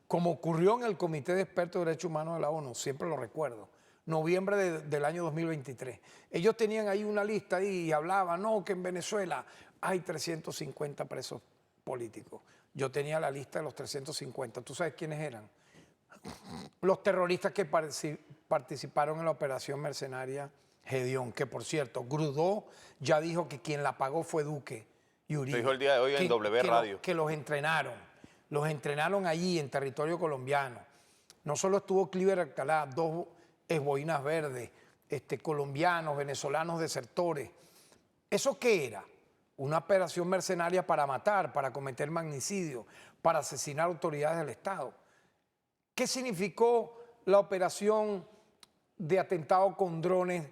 como ocurrió en el Comité de Expertos de Derechos Humanos de la ONU, siempre lo recuerdo, noviembre del año 2023. Ellos tenían ahí una lista ahí y hablaban, no, que en Venezuela hay 350 presos políticos. Yo tenía la lista de los 350. ¿Tú sabes quiénes eran? Los terroristas que participaron en la operación mercenaria Gedeón, que por cierto, Grudó ya dijo que quien la pagó fue Duque y Uribe. Lo dijo el día de hoy en W Radio. Que los entrenaron allí en territorio colombiano. No solo estuvo Cliver Alcalá, 2 esboinas verdes, colombianos, venezolanos desertores. ¿Eso qué era? Una operación mercenaria para matar, para cometer magnicidio, para asesinar autoridades del Estado. ¿Qué significó la operación de atentado con drones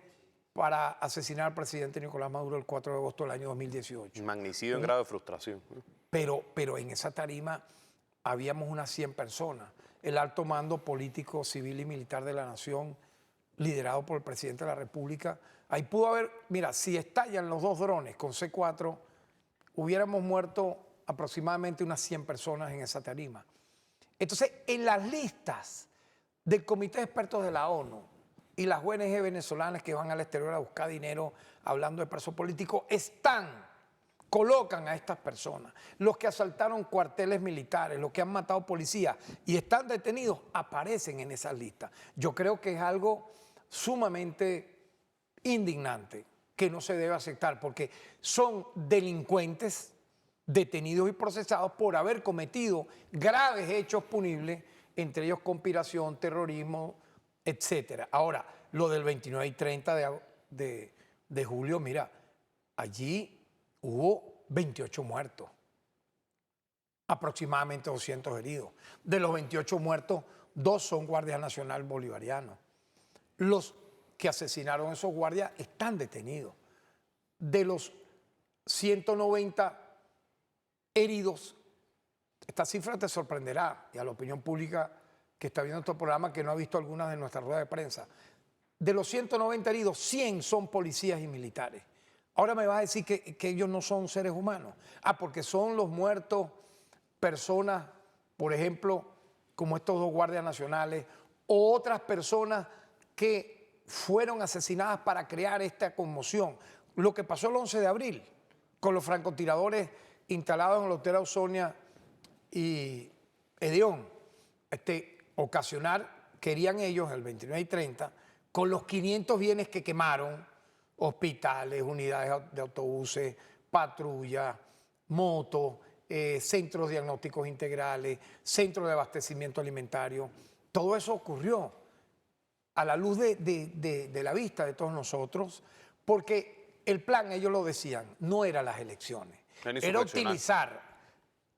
para asesinar al presidente Nicolás Maduro el 4 de agosto del año 2018? Magnicidio en grado de frustración. Pero en esa tarima habíamos unas 100 personas. El alto mando político, civil y militar de la nación, liderado por el presidente de la República. Ahí pudo haber, mira, si estallan los 2 drones con C4, hubiéramos muerto aproximadamente unas 100 personas en esa tarima. Entonces, en las listas del Comité de Expertos de la ONU y las ONG venezolanas que van al exterior a buscar dinero hablando de presos políticos, colocan a estas personas. Los que asaltaron cuarteles militares, los que han matado policías y están detenidos, aparecen en esas listas. Yo creo que es algo sumamente indignante que no se debe aceptar porque son delincuentes detenidos y procesados por haber cometido graves hechos punibles, entre ellos conspiración, terrorismo, etc. Ahora, lo del 29 y 30 de julio, mira, allí hubo 28 muertos, aproximadamente 200 heridos. De los 28 muertos, 2 son guardias nacional bolivarianos. Los que asesinaron a esos guardias están detenidos. De los 190 heridos, esta cifra te sorprenderá, y a la opinión pública que está viendo este programa que no ha visto algunas de nuestras ruedas de prensa. De los 190 heridos, 100 son policías y militares. Ahora me vas a decir que ellos no son seres humanos. Porque son los muertos personas, por ejemplo, como estos 2 guardias nacionales, o otras personas que fueron asesinadas para crear esta conmoción. Lo que pasó el 11 de abril con los francotiradores instalados en el Hotel Ausonia y Gedeón, querían ellos el 29 y 30, con los 500 bienes que quemaron, hospitales, unidades de autobuses, patrullas, motos, centros diagnósticos integrales, centros de abastecimiento alimentario. Todo eso ocurrió a la luz de la vista de todos nosotros, porque el plan, ellos lo decían, no era las elecciones, era utilizar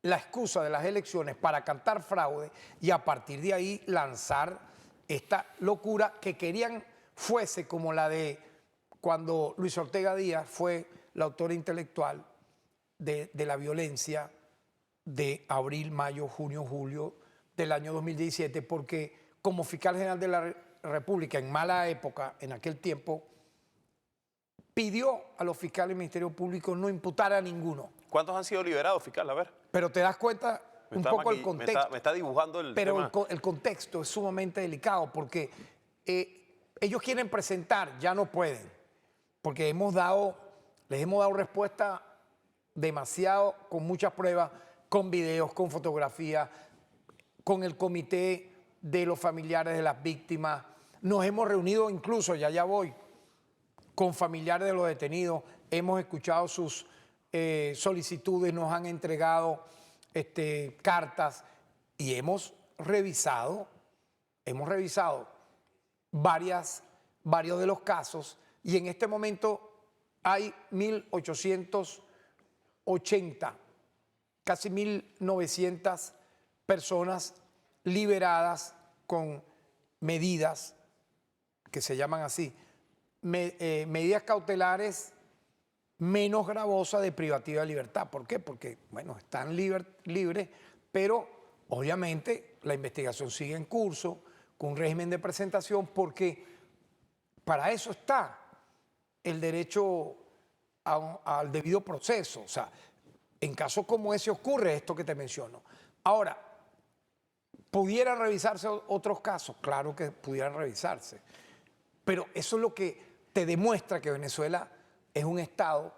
la excusa de las elecciones para cantar fraude y a partir de ahí lanzar esta locura que querían fuese como la de cuando Luis Ortega Díaz fue la autora intelectual de la violencia de abril, mayo, junio, julio del año 2017, porque como fiscal general de la República en mala época, en aquel tiempo, pidió a los fiscales del Ministerio Público no imputar a ninguno. ¿Cuántos han sido liberados, fiscal? A ver. Pero te das cuenta un poco el contexto. Me está dibujando el tema. Pero el contexto es sumamente delicado porque ellos quieren presentar, ya no pueden, porque les hemos dado respuesta demasiado, con muchas pruebas, con videos, con fotografías, con el comité de los familiares de las víctimas, nos hemos reunido incluso, ya voy, con familiares de los detenidos, hemos escuchado sus solicitudes, nos han entregado cartas y hemos revisado varios de los casos y en este momento hay 1.880, casi 1.900 personas liberadas con medidas que se llaman así, medidas cautelares menos gravosas de privativa de libertad. ¿Por qué? Porque, bueno, están libres, pero obviamente la investigación sigue en curso, con un régimen de presentación, porque para eso está el derecho al debido proceso. O sea, en casos como ese ocurre esto que te menciono. Ahora, ¿pudieran revisarse otros casos? Claro que pudieran revisarse. Pero eso es lo que te demuestra que Venezuela es un Estado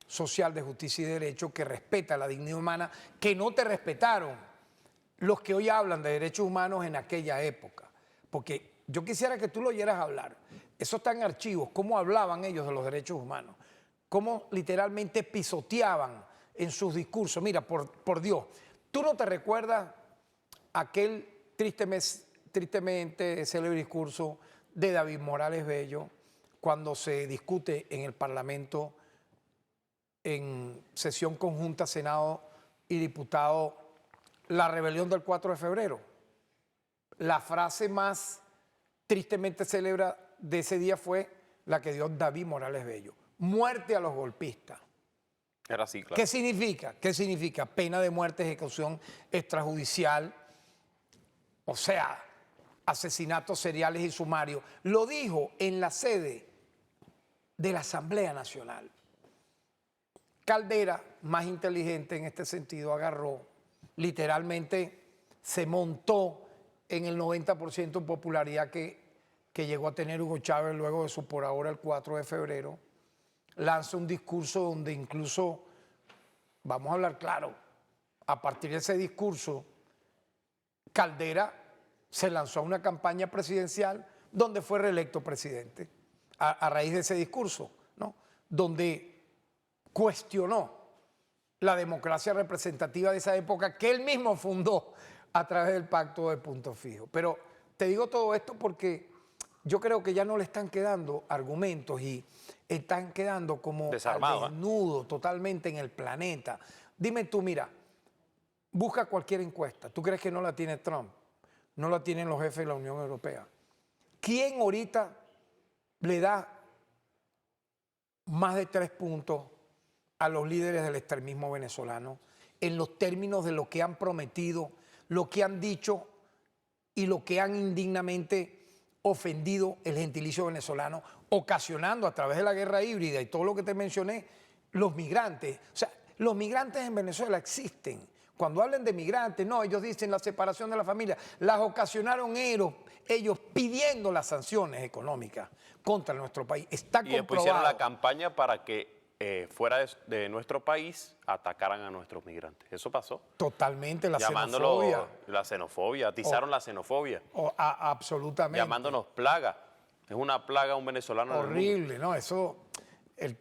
social de justicia y derecho que respeta la dignidad humana, que no te respetaron los que hoy hablan de derechos humanos en aquella época. Porque yo quisiera que tú lo oyeras hablar. Eso está en archivos, cómo hablaban ellos de los derechos humanos, cómo literalmente pisoteaban en sus discursos. Mira, por Dios, ¿tú no te recuerdas aquel tristemente célebre discurso de David Morales Bello cuando se discute en el Parlamento en sesión conjunta Senado y diputado la rebelión del 4 de febrero? La frase más tristemente célebre de ese día fue la que dio David Morales Bello: muerte a los golpistas. Era así, claro. ¿Qué significa? ¿Qué significa? Pena de muerte, ejecución extrajudicial, o sea, asesinatos seriales y sumarios. Lo dijo en la sede de la Asamblea Nacional. Caldera, más inteligente en este sentido, agarró, literalmente se montó en el 90% de popularidad que llegó a tener Hugo Chávez luego de su por ahora el 4 de febrero, lanza un discurso donde incluso, vamos a hablar claro, a partir de ese discurso, Caldera se lanzó a una campaña presidencial donde fue reelecto presidente, a raíz de ese discurso, ¿no? Donde cuestionó la democracia representativa de esa época que él mismo fundó a través del Pacto de Punto Fijo. Pero te digo todo esto porque yo creo que ya no le están quedando argumentos y están quedando como desnudos totalmente en el planeta. Dime tú, mira, busca cualquier encuesta. ¿Tú crees que no la tiene Trump? No la tienen los jefes de la Unión Europea. ¿Quién ahorita le da más de 3 puntos a los líderes del extremismo venezolano en los términos de lo que han prometido, lo que han dicho y lo que han indignamente ofendido el gentilicio venezolano, ocasionando a través de la guerra híbrida y todo lo que te mencioné, los migrantes? O sea, los migrantes en Venezuela existen. Cuando hablan de migrantes, no, ellos dicen la separación de la familia, las ocasionaron ellos pidiendo las sanciones económicas contra nuestro país. Está comprobado. Y después hicieron la campaña para que fuera de nuestro país atacaran a nuestros migrantes. Eso pasó. Totalmente, la llamándolo xenofobia. La xenofobia, atizaron la xenofobia. Absolutamente. Llamándonos plaga. Es una plaga un venezolano. Horrible, ¿no? Eso,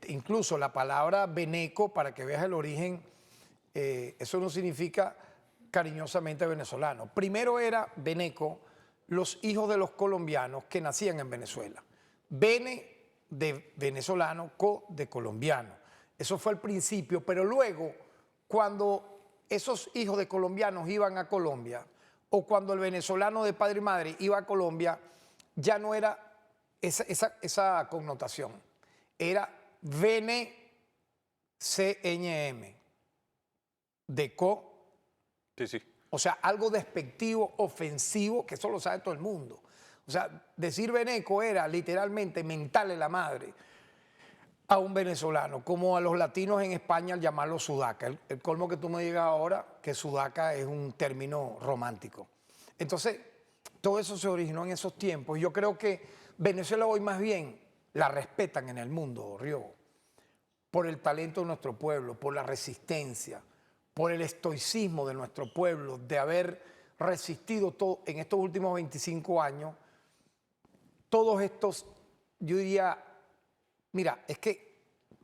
incluso la palabra veneco, para que veas el origen, eso no significa cariñosamente venezolano. Primero era veneco, los hijos de los colombianos que nacían en Venezuela. Bene de venezolano, co de colombiano. Eso fue el principio, pero luego, cuando esos hijos de colombianos iban a Colombia, o cuando el venezolano de padre y madre iba a Colombia, ya no era esa connotación. Era vene, CNM, de co. Sí, sí. O sea, algo despectivo, ofensivo, que eso lo sabe todo el mundo. O sea, decir veneco era literalmente mentarle la madre a un venezolano, como a los latinos en España al llamarlo sudaca. El colmo que tú me digas ahora, que sudaca es un término romántico. Entonces, todo eso se originó en esos tiempos. Yo creo que Venezuela hoy más bien la respetan en el mundo, Río, por el talento de nuestro pueblo, por la resistencia, por el estoicismo de nuestro pueblo, de haber resistido todo, en estos últimos 25 años, todos estos, yo diría, mira, es que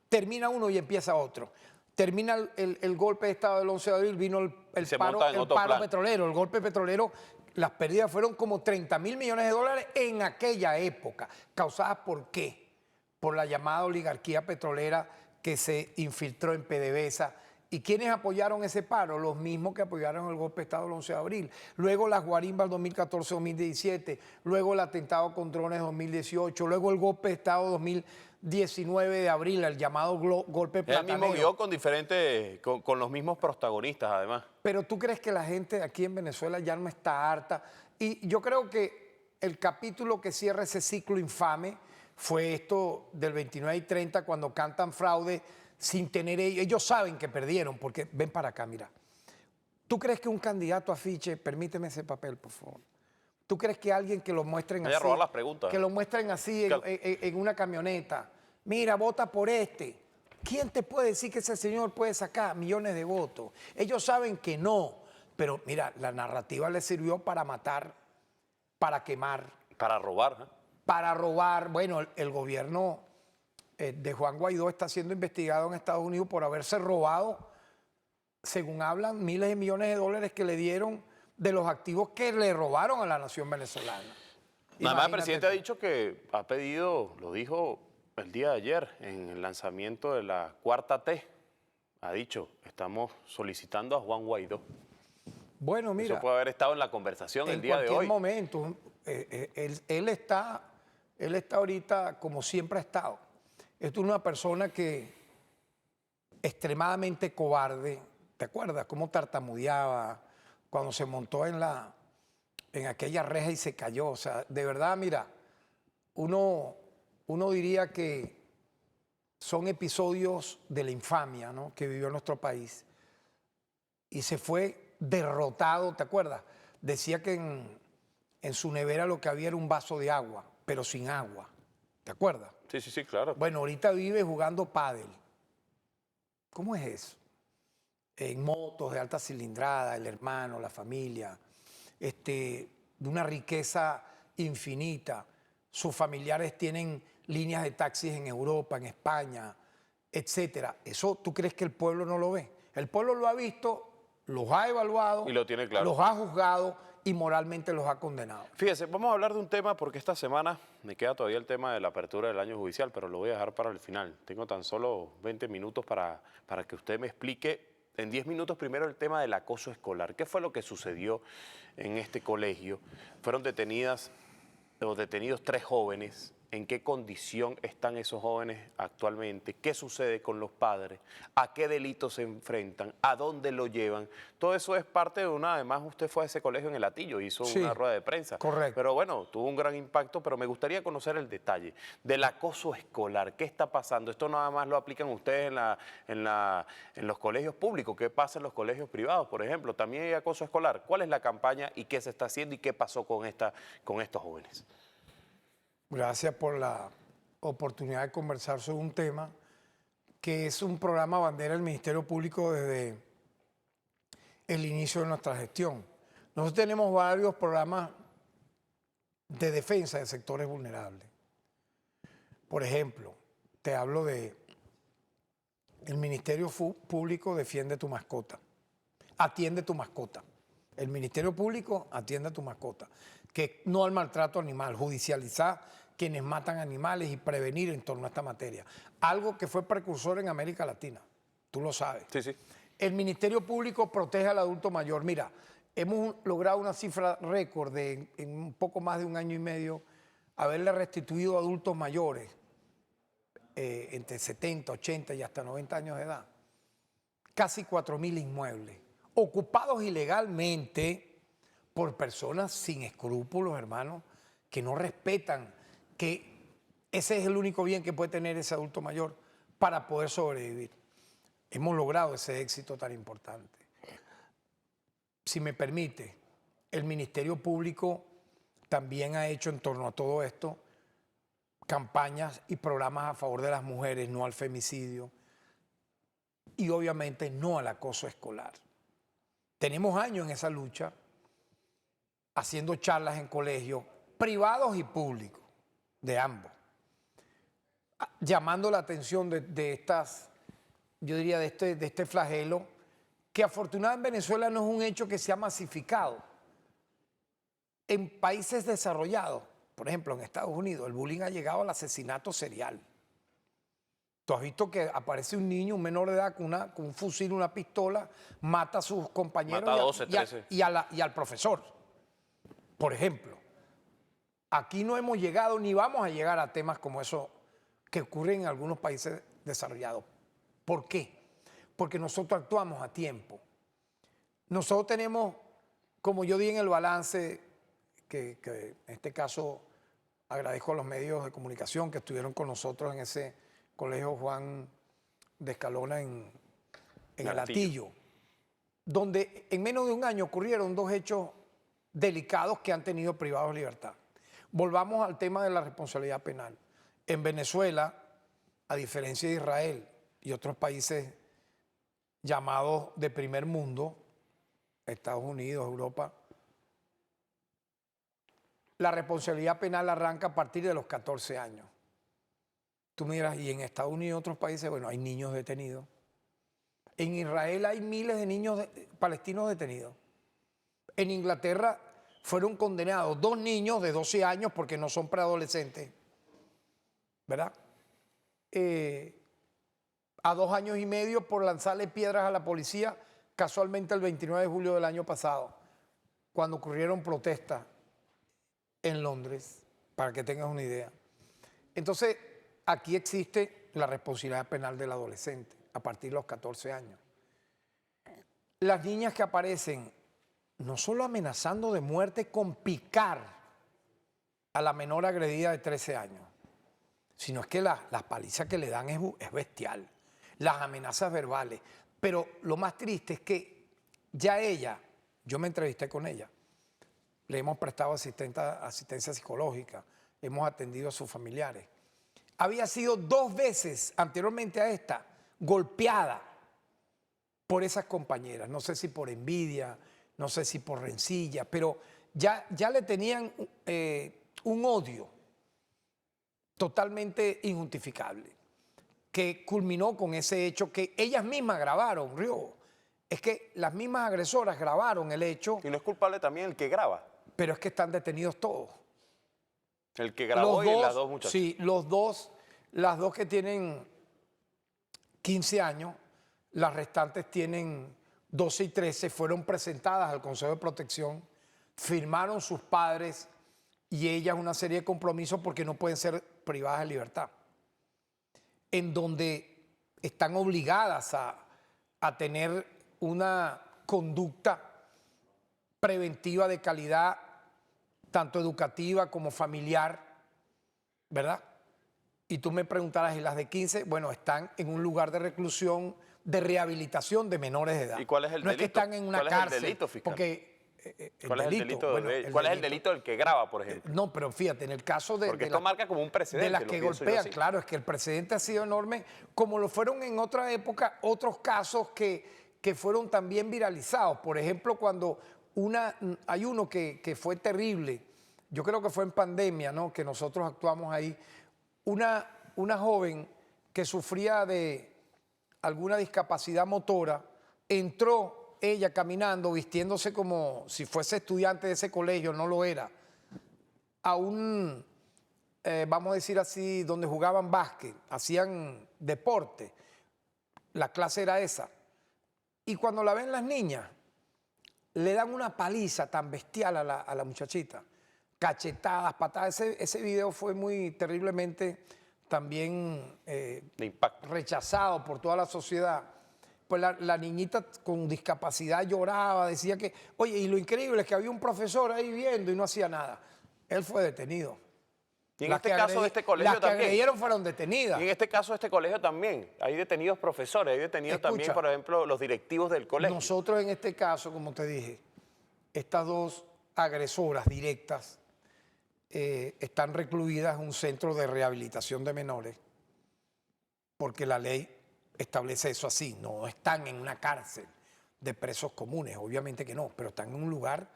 termina uno y empieza otro. Termina el golpe de Estado del 11 de abril, vino el paro petrolero, el golpe petrolero, las pérdidas fueron como 30.000 millones de dólares en aquella época. ¿Causadas por qué? Por la llamada oligarquía petrolera que se infiltró en PDVSA. ¿Y quiénes apoyaron ese paro? Los mismos que apoyaron el golpe de Estado del 11 de abril. Luego las guarimbas 2014-2017, luego el atentado con drones 2018, luego el golpe de Estado 2019 de abril, el llamado golpe platanero. El mismo guión con diferentes, con los mismos protagonistas además. Pero ¿tú crees que la gente aquí en Venezuela ya no está harta? Y yo creo que el capítulo que cierra ese ciclo infame fue esto del 29 y 30, cuando cantan fraude sin tener ellos saben que perdieron, porque ven para acá, mira. ¿Tú crees que un candidato afiche, permíteme ese papel, por favor? ¿Tú crees que alguien que lo muestren Voy a así, robar las preguntas. que lo muestren así en una camioneta, mira, vota por este? ¿Quién te puede decir que ese señor puede sacar millones de votos? Ellos saben que no, pero mira, la narrativa les sirvió para matar, para quemar. Para robar, ¿eh? Para robar. Bueno, el gobierno de Juan Guaidó está siendo investigado en Estados Unidos por haberse robado, según hablan, miles de millones de dólares que le dieron de los activos que le robaron a la nación venezolana. Nada más el presidente ha dicho que ha pedido, lo dijo el día de ayer, en el lanzamiento de la cuarta T, ha dicho, estamos solicitando a Juan Guaidó. Bueno, mira. Eso puede haber estado en la conversación el día de hoy. En cualquier momento, él está ahorita como siempre ha estado. Esto es una persona que extremadamente cobarde. ¿Te acuerdas cómo tartamudeaba cuando se montó en aquella reja y se cayó? O sea, de verdad, mira, uno diría que son episodios de la infamia, ¿no?, que vivió nuestro país. Y se fue derrotado, ¿te acuerdas? Decía que en su nevera lo que había era un vaso de agua, pero sin agua. ¿Te acuerdas? Sí, claro. Bueno, ahorita vive jugando pádel. ¿Cómo es eso? En motos de alta cilindrada, el hermano, la familia, de una riqueza infinita. Sus familiares tienen líneas de taxis en Europa, en España, etcétera. ¿Eso tú crees que el pueblo no lo ve? El pueblo lo ha visto, los ha evaluado, Y lo tiene claro. los ha juzgado y moralmente los ha condenado. Fíjese, vamos a hablar de un tema porque esta semana me queda todavía el tema de la apertura del año judicial, pero lo voy a dejar para el final. Tengo tan solo 20 minutos para que usted me explique en 10 minutos primero el tema del acoso escolar. ¿Qué fue lo que sucedió en este colegio? Fueron detenidos 3 jóvenes. ¿En qué condición están esos jóvenes actualmente? ¿Qué sucede con los padres? ¿A qué delitos se enfrentan? ¿A dónde lo llevan? Todo eso es parte de además usted fue a ese colegio en El Hatillo, hizo una rueda de prensa. Correcto. Pero bueno, tuvo un gran impacto, pero me gustaría conocer el detalle del acoso escolar. ¿Qué está pasando? Esto nada más lo aplican ustedes en los colegios públicos. ¿Qué pasa en los colegios privados, por ejemplo? También hay acoso escolar. ¿Cuál es la campaña y qué se está haciendo y qué pasó con estos jóvenes? Gracias por la oportunidad de conversar sobre un tema que es un programa bandera del Ministerio Público desde el inicio de nuestra gestión. Nosotros tenemos varios programas de defensa de sectores vulnerables. Por ejemplo, te hablo de el Ministerio Público defiende tu mascota, atiende tu mascota. El Ministerio Público atiende a tu mascota. Que no al maltrato animal, judicializar quienes matan animales y prevenir en torno a esta materia. Algo que fue precursor en América Latina, tú lo sabes. Sí. El Ministerio Público protege al adulto mayor. Mira, hemos logrado una cifra récord de en un poco más de un año y medio haberle restituido a adultos mayores entre 70, 80 y hasta 90 años de edad casi 4.000 inmuebles ocupados ilegalmente por personas sin escrúpulos, hermano, que no respetan que ese es el único bien que puede tener ese adulto mayor para poder sobrevivir. Hemos logrado ese éxito tan importante. Si me permite, el Ministerio Público también ha hecho en torno a todo esto campañas y programas a favor de las mujeres, no al femicidio y obviamente no al acoso escolar. Tenemos años en esa lucha. haciendo charlas en colegios privados y públicos, de ambos, llamando la atención de estas, yo diría, de este flagelo, que afortunadamente en Venezuela no es un hecho que se ha masificado. En países desarrollados, por ejemplo en Estados Unidos, el bullying ha llegado al asesinato serial. Tú has visto que aparece un niño, un menor de edad, con un fusil, una pistola, mata a sus compañeros Mata a 12, 13. y al profesor, por ejemplo. Aquí no hemos llegado ni vamos a llegar a temas como eso que ocurren en algunos países desarrollados. ¿Por qué? Porque nosotros actuamos a tiempo. Nosotros tenemos, como yo di en el balance, que en este caso agradezco a los medios de comunicación que estuvieron con nosotros en ese colegio Juan de Escalona en el Hatillo, donde en menos de un año ocurrieron 2 hechos delicados que han tenido privados de libertad. Volvamos al tema de la responsabilidad penal. En Venezuela, a diferencia de Israel y otros países llamados de primer mundo, Estados Unidos, Europa, la responsabilidad penal arranca a partir de los 14 años. Tú miras, y en Estados Unidos y otros países, bueno, hay niños detenidos. En Israel hay miles de niños palestinos detenidos. En Inglaterra fueron condenados 2 niños de 12 años porque no son preadolescentes, ¿verdad? A 2 años y medio por lanzarle piedras a la policía, casualmente el 29 de julio del año pasado, cuando ocurrieron protestas en Londres, para que tengas una idea. Entonces, aquí existe la responsabilidad penal del adolescente a partir de los 14 años. Las niñas que aparecen no solo amenazando de muerte con picar a la menor agredida de 13 años, sino es que las palizas que le dan es bestial, las amenazas verbales. Pero lo más triste es que ya ella, yo me entrevisté con ella, le hemos prestado asistencia psicológica, hemos atendido a sus familiares. Había sido 2 veces anteriormente a esta golpeada por esas compañeras, no sé si por envidia, no sé si por rencilla, pero ya le tenían un odio totalmente injustificable, que culminó con ese hecho que ellas mismas grabaron, Río. Es que las mismas agresoras grabaron el hecho. Y no es culpable también el que graba. Pero es que están detenidos todos. El que grabó y las 2 muchachas. Sí, las dos que tienen 15 años, las restantes tienen 12 y 13, fueron presentadas al Consejo de Protección, firmaron sus padres y ellas una serie de compromisos porque no pueden ser privadas de libertad, en donde están obligadas a tener una conducta preventiva de calidad, tanto educativa como familiar, ¿verdad? Y tú me preguntarás, ¿y las de 15? Bueno, están en un lugar de reclusión, de rehabilitación de menores de edad. ¿Y cuál es el delito? No es que están en una ¿Cuál cárcel. es el delito, fiscal? Porque ¿Cuál es el delito del que graba, por ejemplo? No, pero fíjate, en el caso Porque esto marca como un precedente. de las que golpean, claro, es que el precedente ha sido enorme, como lo fueron en otra época otros casos que fueron también viralizados. Por ejemplo, cuando hay uno que fue terrible, yo creo que fue en pandemia, ¿no? Que nosotros actuamos ahí, una joven que sufría de alguna discapacidad motora, entró ella caminando, vistiéndose como si fuese estudiante de ese colegio, no lo era, a un, vamos a decir así, donde jugaban básquet, hacían deporte, la clase era esa. Y cuando la ven las niñas, le dan una paliza tan bestial a la muchachita, cachetadas, patadas. Ese video fue muy terriblemente también de impacto, rechazado por toda la sociedad. Pues la niñita con discapacidad lloraba, decía que, oye, y lo increíble es que había un profesor ahí viendo y no hacía nada. Él fue detenido. Y en este caso de este colegio también. Las que agredieron fueron detenidas. Y en este caso de este colegio también. Hay detenidos profesores, hay detenidos también, por ejemplo, los directivos del colegio. Nosotros en este caso, como te dije, estas 2 agresoras directas están recluidas en un centro de rehabilitación de menores, porque la ley establece eso así, no están en una cárcel de presos comunes, obviamente que no, pero están en un lugar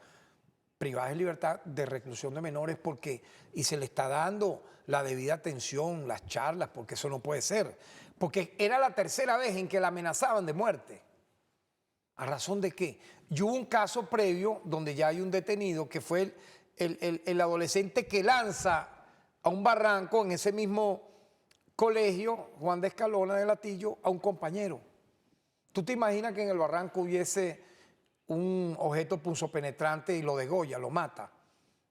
privadas de libertad de reclusión de menores porque, y se le está dando la debida atención, las charlas, porque eso no puede ser. Porque era la tercera vez en que la amenazaban de muerte. ¿A razón de qué? Y hubo un caso previo donde ya hay un detenido que fue el adolescente que lanza a un barranco en ese mismo colegio, Juan de Escalona de Latillo, a un compañero. ¿Tú te imaginas que en el barranco hubiese un objeto punzopenetrante y lo degolla, lo mata?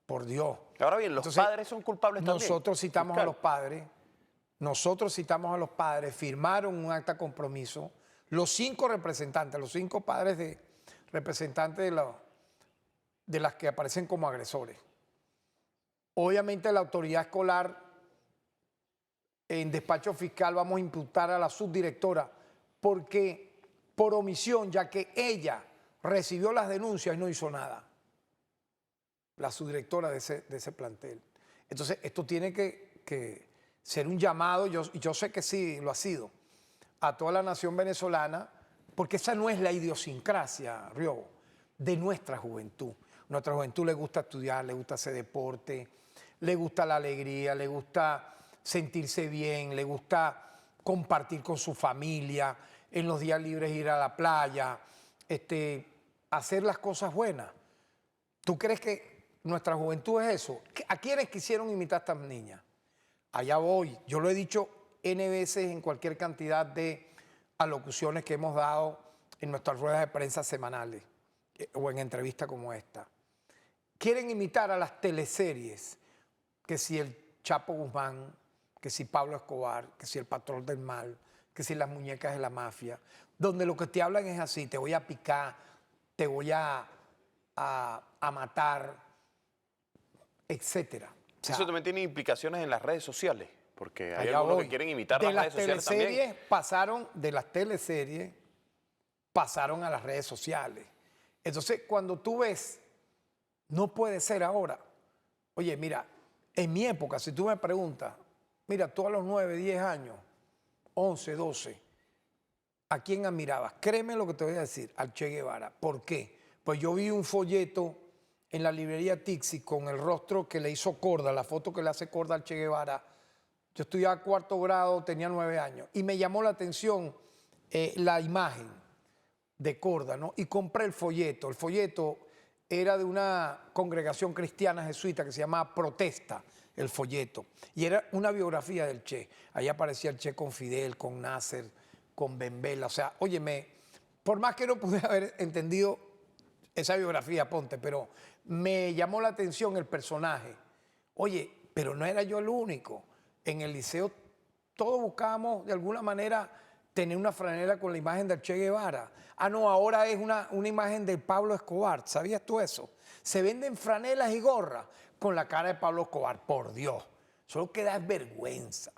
Por Dios. Ahora bien, los Entonces, padres son culpables también. Nosotros citamos a Fiscal. los padres, firmaron un acta de compromiso, los 5 representantes, los 5 padres de representantes de las que aparecen como agresores. Obviamente la autoridad escolar, en despacho fiscal vamos a imputar a la subdirectora porque por omisión, ya que ella recibió las denuncias y no hizo nada. La subdirectora de ese plantel. Entonces, esto tiene que ser un llamado, y yo sé que sí lo ha sido, a toda la nación venezolana, porque esa no es la idiosincrasia, Riobo, de nuestra juventud. Nuestra juventud le gusta estudiar, le gusta hacer deporte, le gusta la alegría, le gusta sentirse bien, le gusta compartir con su familia, en los días libres ir a la playa, hacer las cosas buenas. ¿Tú crees que nuestra juventud es eso? ¿A quiénes quisieron imitar a estas niñas? Allá voy. Yo lo he dicho N veces en cualquier cantidad de alocuciones que hemos dado en nuestras ruedas de prensa semanales o en entrevistas como esta. Quieren imitar a las teleseries, que si el Chapo Guzmán, que si Pablo Escobar, que si el Patrón del Mal, que si las muñecas de la mafia, donde lo que te hablan es así: te voy a picar, te voy a matar, etcétera. O sea, Eso también tiene implicaciones en las redes sociales, porque hay allá algunos voy. que quieren imitar de las redes sociales también. De las teleseries pasaron a las redes sociales. Entonces, cuando tú ves, no puede ser ahora. Oye, mira, en mi época, si tú me preguntas, mira, tú a los 9, 10 años, 11, 12, ¿a quién admirabas? Créeme lo que te voy a decir, al Che Guevara. ¿Por qué? Pues yo vi un folleto en la librería Tixi con el rostro que le hizo Corda, la foto que le hace Corda al Che Guevara. Yo estudiaba 4º grado, tenía 9 años, y me llamó la atención la imagen de Corda, ¿no? Y compré el folleto. El folleto era de una congregación cristiana jesuita que se llamaba Protesta, el folleto. Y era una biografía del Che. Ahí aparecía el Che con Fidel, con Nasser, con Benbela. O sea, óyeme, por más que no pude haber entendido esa biografía, ponte, pero me llamó la atención el personaje. Oye, pero no era yo el único. En el liceo todos buscábamos de alguna manera tener una franela con la imagen del Che Guevara. Ah, no, ahora es una imagen de Pablo Escobar. ¿Sabías tú eso? Se venden franelas y gorras con la cara de Pablo Escobar. Por Dios, solo que da vergüenza,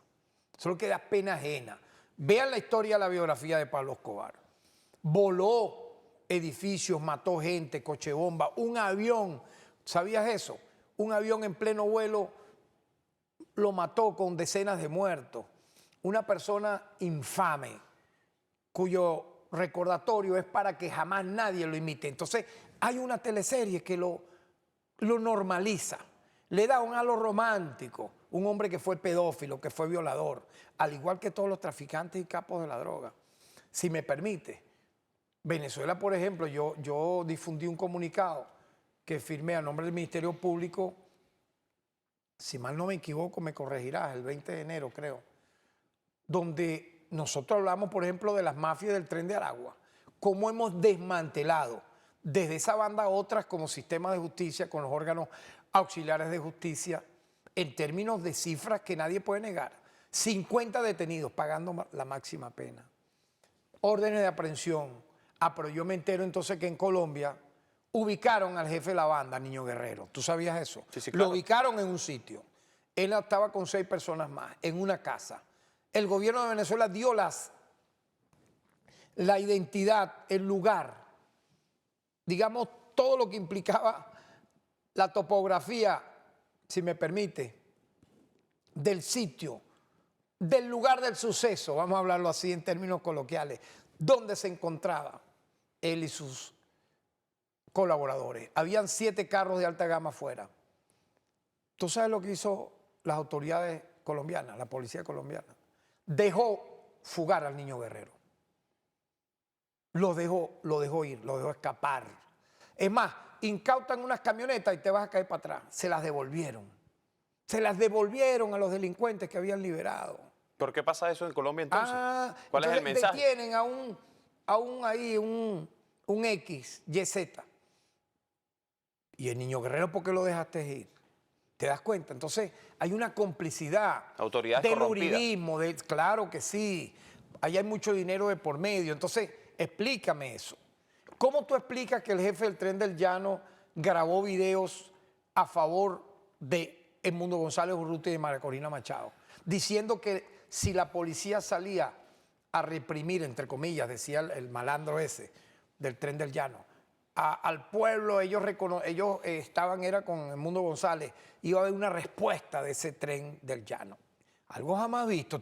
solo que da pena ajena. Vean la historia de la biografía de Pablo Escobar. Voló edificios, mató gente, coche bomba, un avión. ¿Sabías eso? Un avión en pleno vuelo lo mató con decenas de muertos. Una persona infame cuyo recordatorio es para que jamás nadie lo imite. Entonces hay una teleserie que lo normaliza, le da un halo romántico, un hombre que fue pedófilo, que fue violador, al igual que todos los traficantes y capos de la droga. Si me permite, Venezuela, por ejemplo, yo difundí un comunicado que firmé a nombre del Ministerio Público, si mal no me equivoco, me corregirás, el 20 de enero creo, donde nosotros hablamos, por ejemplo, de las mafias del Tren de Aragua, cómo hemos desmantelado desde esa banda a otras como sistema de justicia, con los órganos auxiliares de justicia, en términos de cifras que nadie puede negar. 50 detenidos pagando la máxima pena. Órdenes de aprehensión. Ah, pero yo me entero entonces que en Colombia ubicaron al jefe de la banda, Niño Guerrero. ¿Tú sabías eso? Sí, claro. Lo ubicaron en un sitio. Él estaba con 6 personas más, en una casa. El gobierno de Venezuela dio la identidad, el lugar, digamos, todo lo que implicaba la topografía, si me permite, del sitio, del lugar del suceso, vamos a hablarlo así en términos coloquiales, donde se encontraba él y sus colaboradores. Habían 7 carros de alta gama afuera. ¿Tú sabes lo que hizo las autoridades colombianas, la policía colombiana? Dejó fugar al niño Guerrero. Lo dejó ir, lo dejó escapar. Es más, incautan unas camionetas y te vas a caer para atrás. Se las devolvieron. Se las devolvieron a los delincuentes que habían liberado. ¿Por qué pasa eso en Colombia entonces? ¿Cuál es el entonces mensaje? Detienen un X, YZ. Y el niño Guerrero, ¿por qué lo dejaste ir? ¿Te das cuenta? Entonces, hay una complicidad Autoridades del corrompidas. uribismo, claro que sí. Ahí hay mucho dinero de por medio. Entonces, explícame eso. ¿Cómo tú explicas que el jefe del Tren del Llano grabó videos a favor de Edmundo González Urrutia y de María Corina Machado? Diciendo que si la policía salía a reprimir, entre comillas, decía el malandro ese del Tren del Llano, al pueblo, ellos estaban, era con Edmundo González, iba a haber una respuesta de ese Tren del Llano. Algo jamás visto.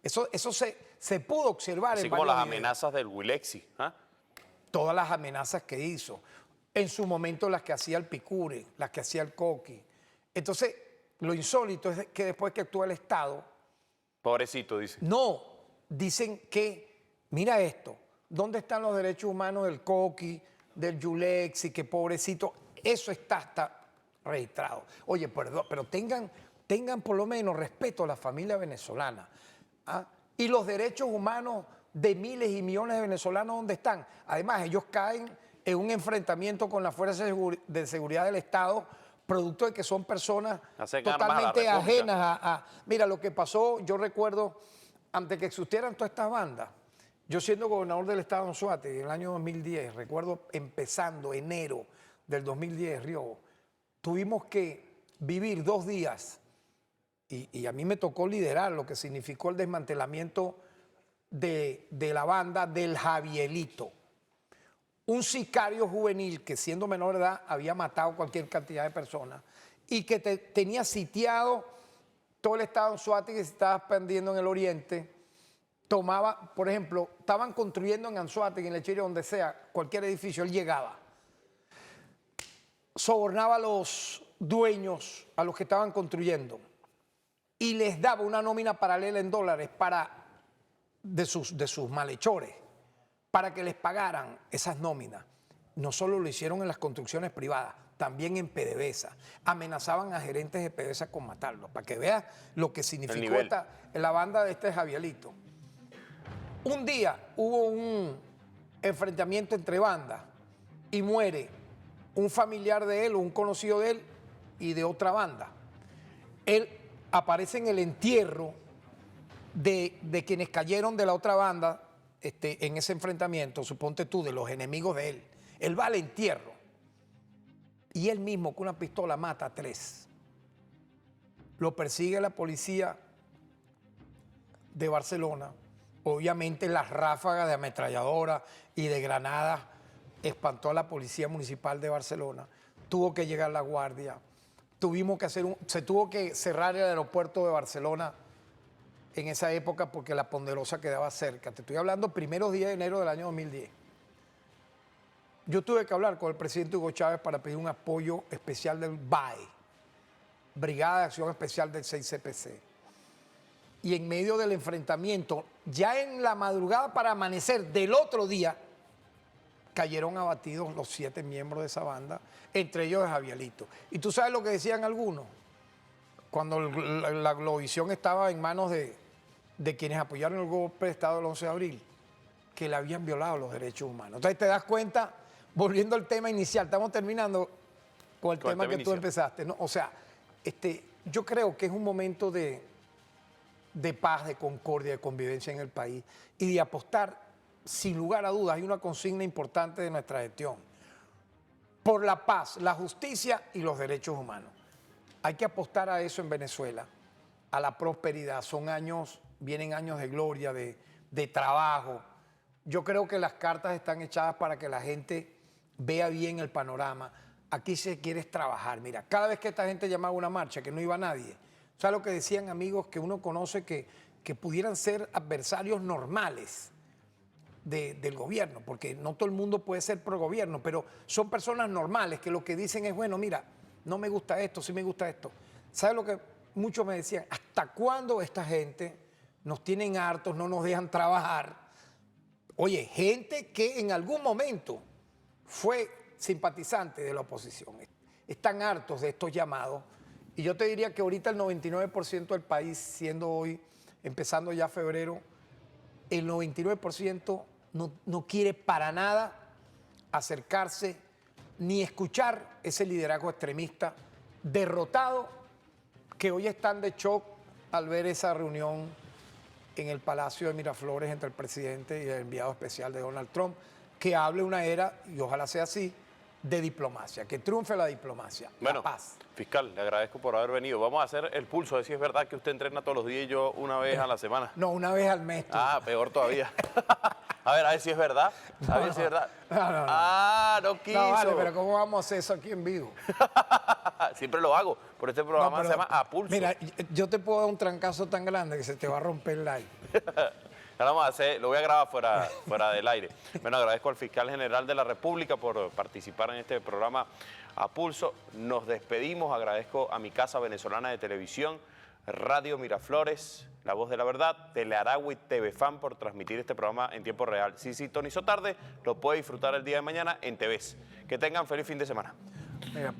Eso se pudo observar Así en como varios las videos. amenazas del Wilexi. ¿Ah? Todas las amenazas que hizo. En su momento las que hacía el Picure, las que hacía el Coqui. Entonces, lo insólito es que después que actúa el Estado, Pobrecito, dice. no, dicen que, mira esto, ¿dónde están los derechos humanos del Coqui, del Yulexi, que pobrecito? Eso está registrado. Oye, perdón, pero tengan por lo menos respeto a la familia venezolana. ¿Ah? Y los derechos humanos de miles y millones de venezolanos, ¿dónde están? Además, ellos caen en un enfrentamiento con las fuerzas de seguridad del Estado, producto de que son personas Hacen armas a la totalmente República. ajenas Mira, lo que pasó, yo recuerdo, antes que existieran todas estas bandas, yo siendo gobernador del Estado de Anzoátegui en el año 2010, recuerdo empezando enero del 2010, Río, tuvimos que vivir 2 días y a mí me tocó liderar lo que significó el desmantelamiento de la banda del Javielito. Un sicario juvenil que siendo menor de edad había matado cualquier cantidad de personas y que tenía sitiado todo el estado de Anzoátegui, que se estaba expandiendo en el oriente. Tomaba, por ejemplo, estaban construyendo en Anzoátegui, en Lechería, donde sea, cualquier edificio, él llegaba. Sobornaba a los dueños, a los que estaban construyendo, y les daba una nómina paralela en dólares de sus malhechores, para que les pagaran esas nóminas. No solo lo hicieron en las construcciones privadas, también en PDVSA. Amenazaban a gerentes de PDVSA con matarlos, para que veas lo que significó la banda de este Javielito. Un día hubo un enfrentamiento entre bandas y muere un familiar de él o un conocido de él y de otra banda. Él aparece en el entierro de quienes cayeron de la otra banda en ese enfrentamiento, suponte tú, de los enemigos de él. Él va al entierro y él mismo con una pistola mata a 3. Lo persigue la policía de Barcelona. Obviamente las ráfagas de ametralladora y de granadas espantó a la policía municipal de Barcelona. Tuvo que llegar la guardia. Se tuvo que cerrar el aeropuerto de Barcelona en esa época porque la Ponderosa quedaba cerca. Te estoy hablando primeros días de enero del año 2010. Yo tuve que hablar con el presidente Hugo Chávez para pedir un apoyo especial del BAE, Brigada de Acción Especial del 6CPC. Y en medio del enfrentamiento, ya en la madrugada para amanecer del otro día, cayeron abatidos los 7 miembros de esa banda, entre ellos Javielito. ¿Y tú sabes lo que decían algunos? Cuando la Globovisión estaba en manos de quienes apoyaron el golpe de Estado del 11 de abril, que le habían violado los derechos humanos. Entonces te das cuenta, volviendo al tema inicial, estamos terminando con el tema que tú empezaste, ¿no? O sea, yo creo que es un momento de paz, de concordia, de convivencia en el país y de apostar, sin lugar a dudas, hay una consigna importante de nuestra gestión, por la paz, la justicia y los derechos humanos. Hay que apostar a eso en Venezuela, a la prosperidad. Vienen años de gloria, de trabajo. Yo creo que las cartas están echadas para que la gente vea bien el panorama. Aquí se quiere trabajar. Mira, cada vez que esta gente llamaba a una marcha, que no iba nadie, ¿sabes lo que decían amigos que uno conoce que pudieran ser adversarios normales? del gobierno, porque no todo el mundo puede ser pro gobierno, pero son personas normales que lo que dicen es, bueno, mira, no me gusta esto, sí me gusta esto. ¿Sabes lo que muchos me decían? ¿Hasta cuándo esta gente nos tienen hartos, no nos dejan trabajar? Oye, gente que en algún momento fue simpatizante de la oposición, están hartos de estos llamados, y yo te diría que ahorita el 99% del país, siendo hoy, empezando ya febrero, el 99% no quiere para nada acercarse ni escuchar ese liderazgo extremista derrotado, que hoy están de shock al ver esa reunión en el Palacio de Miraflores entre el presidente y el enviado especial de Donald Trump, que hable una era, y ojalá sea así, de diplomacia, que triunfe la diplomacia, Bueno, la paz. fiscal, le agradezco por haber venido. Vamos a hacer el pulso, a ver si es verdad que usted entrena todos los días y yo una vez a la semana. No, una vez al mes. Tú. Ah, peor todavía. A ver si es verdad. A ver si es verdad. No. Ah, no quiso. No, vale, pero ¿cómo vamos a hacer eso aquí en vivo? Siempre lo hago. Por este programa No, pero, se llama A Pulso. Mira, yo te puedo dar un trancazo tan grande que se te va a romper el aire. Ahora vamos a hacer, lo voy a grabar fuera del aire. Bueno, agradezco al fiscal general de la República por participar en este programa A Pulso. Nos despedimos, agradezco a mi casa venezolana de televisión, Radio Miraflores, La Voz de la Verdad, Telearagua y TV Fan por transmitir este programa en tiempo real. Si sintonizó tarde, lo puede disfrutar el día de mañana en TVs. Que tengan feliz fin de semana. Mira.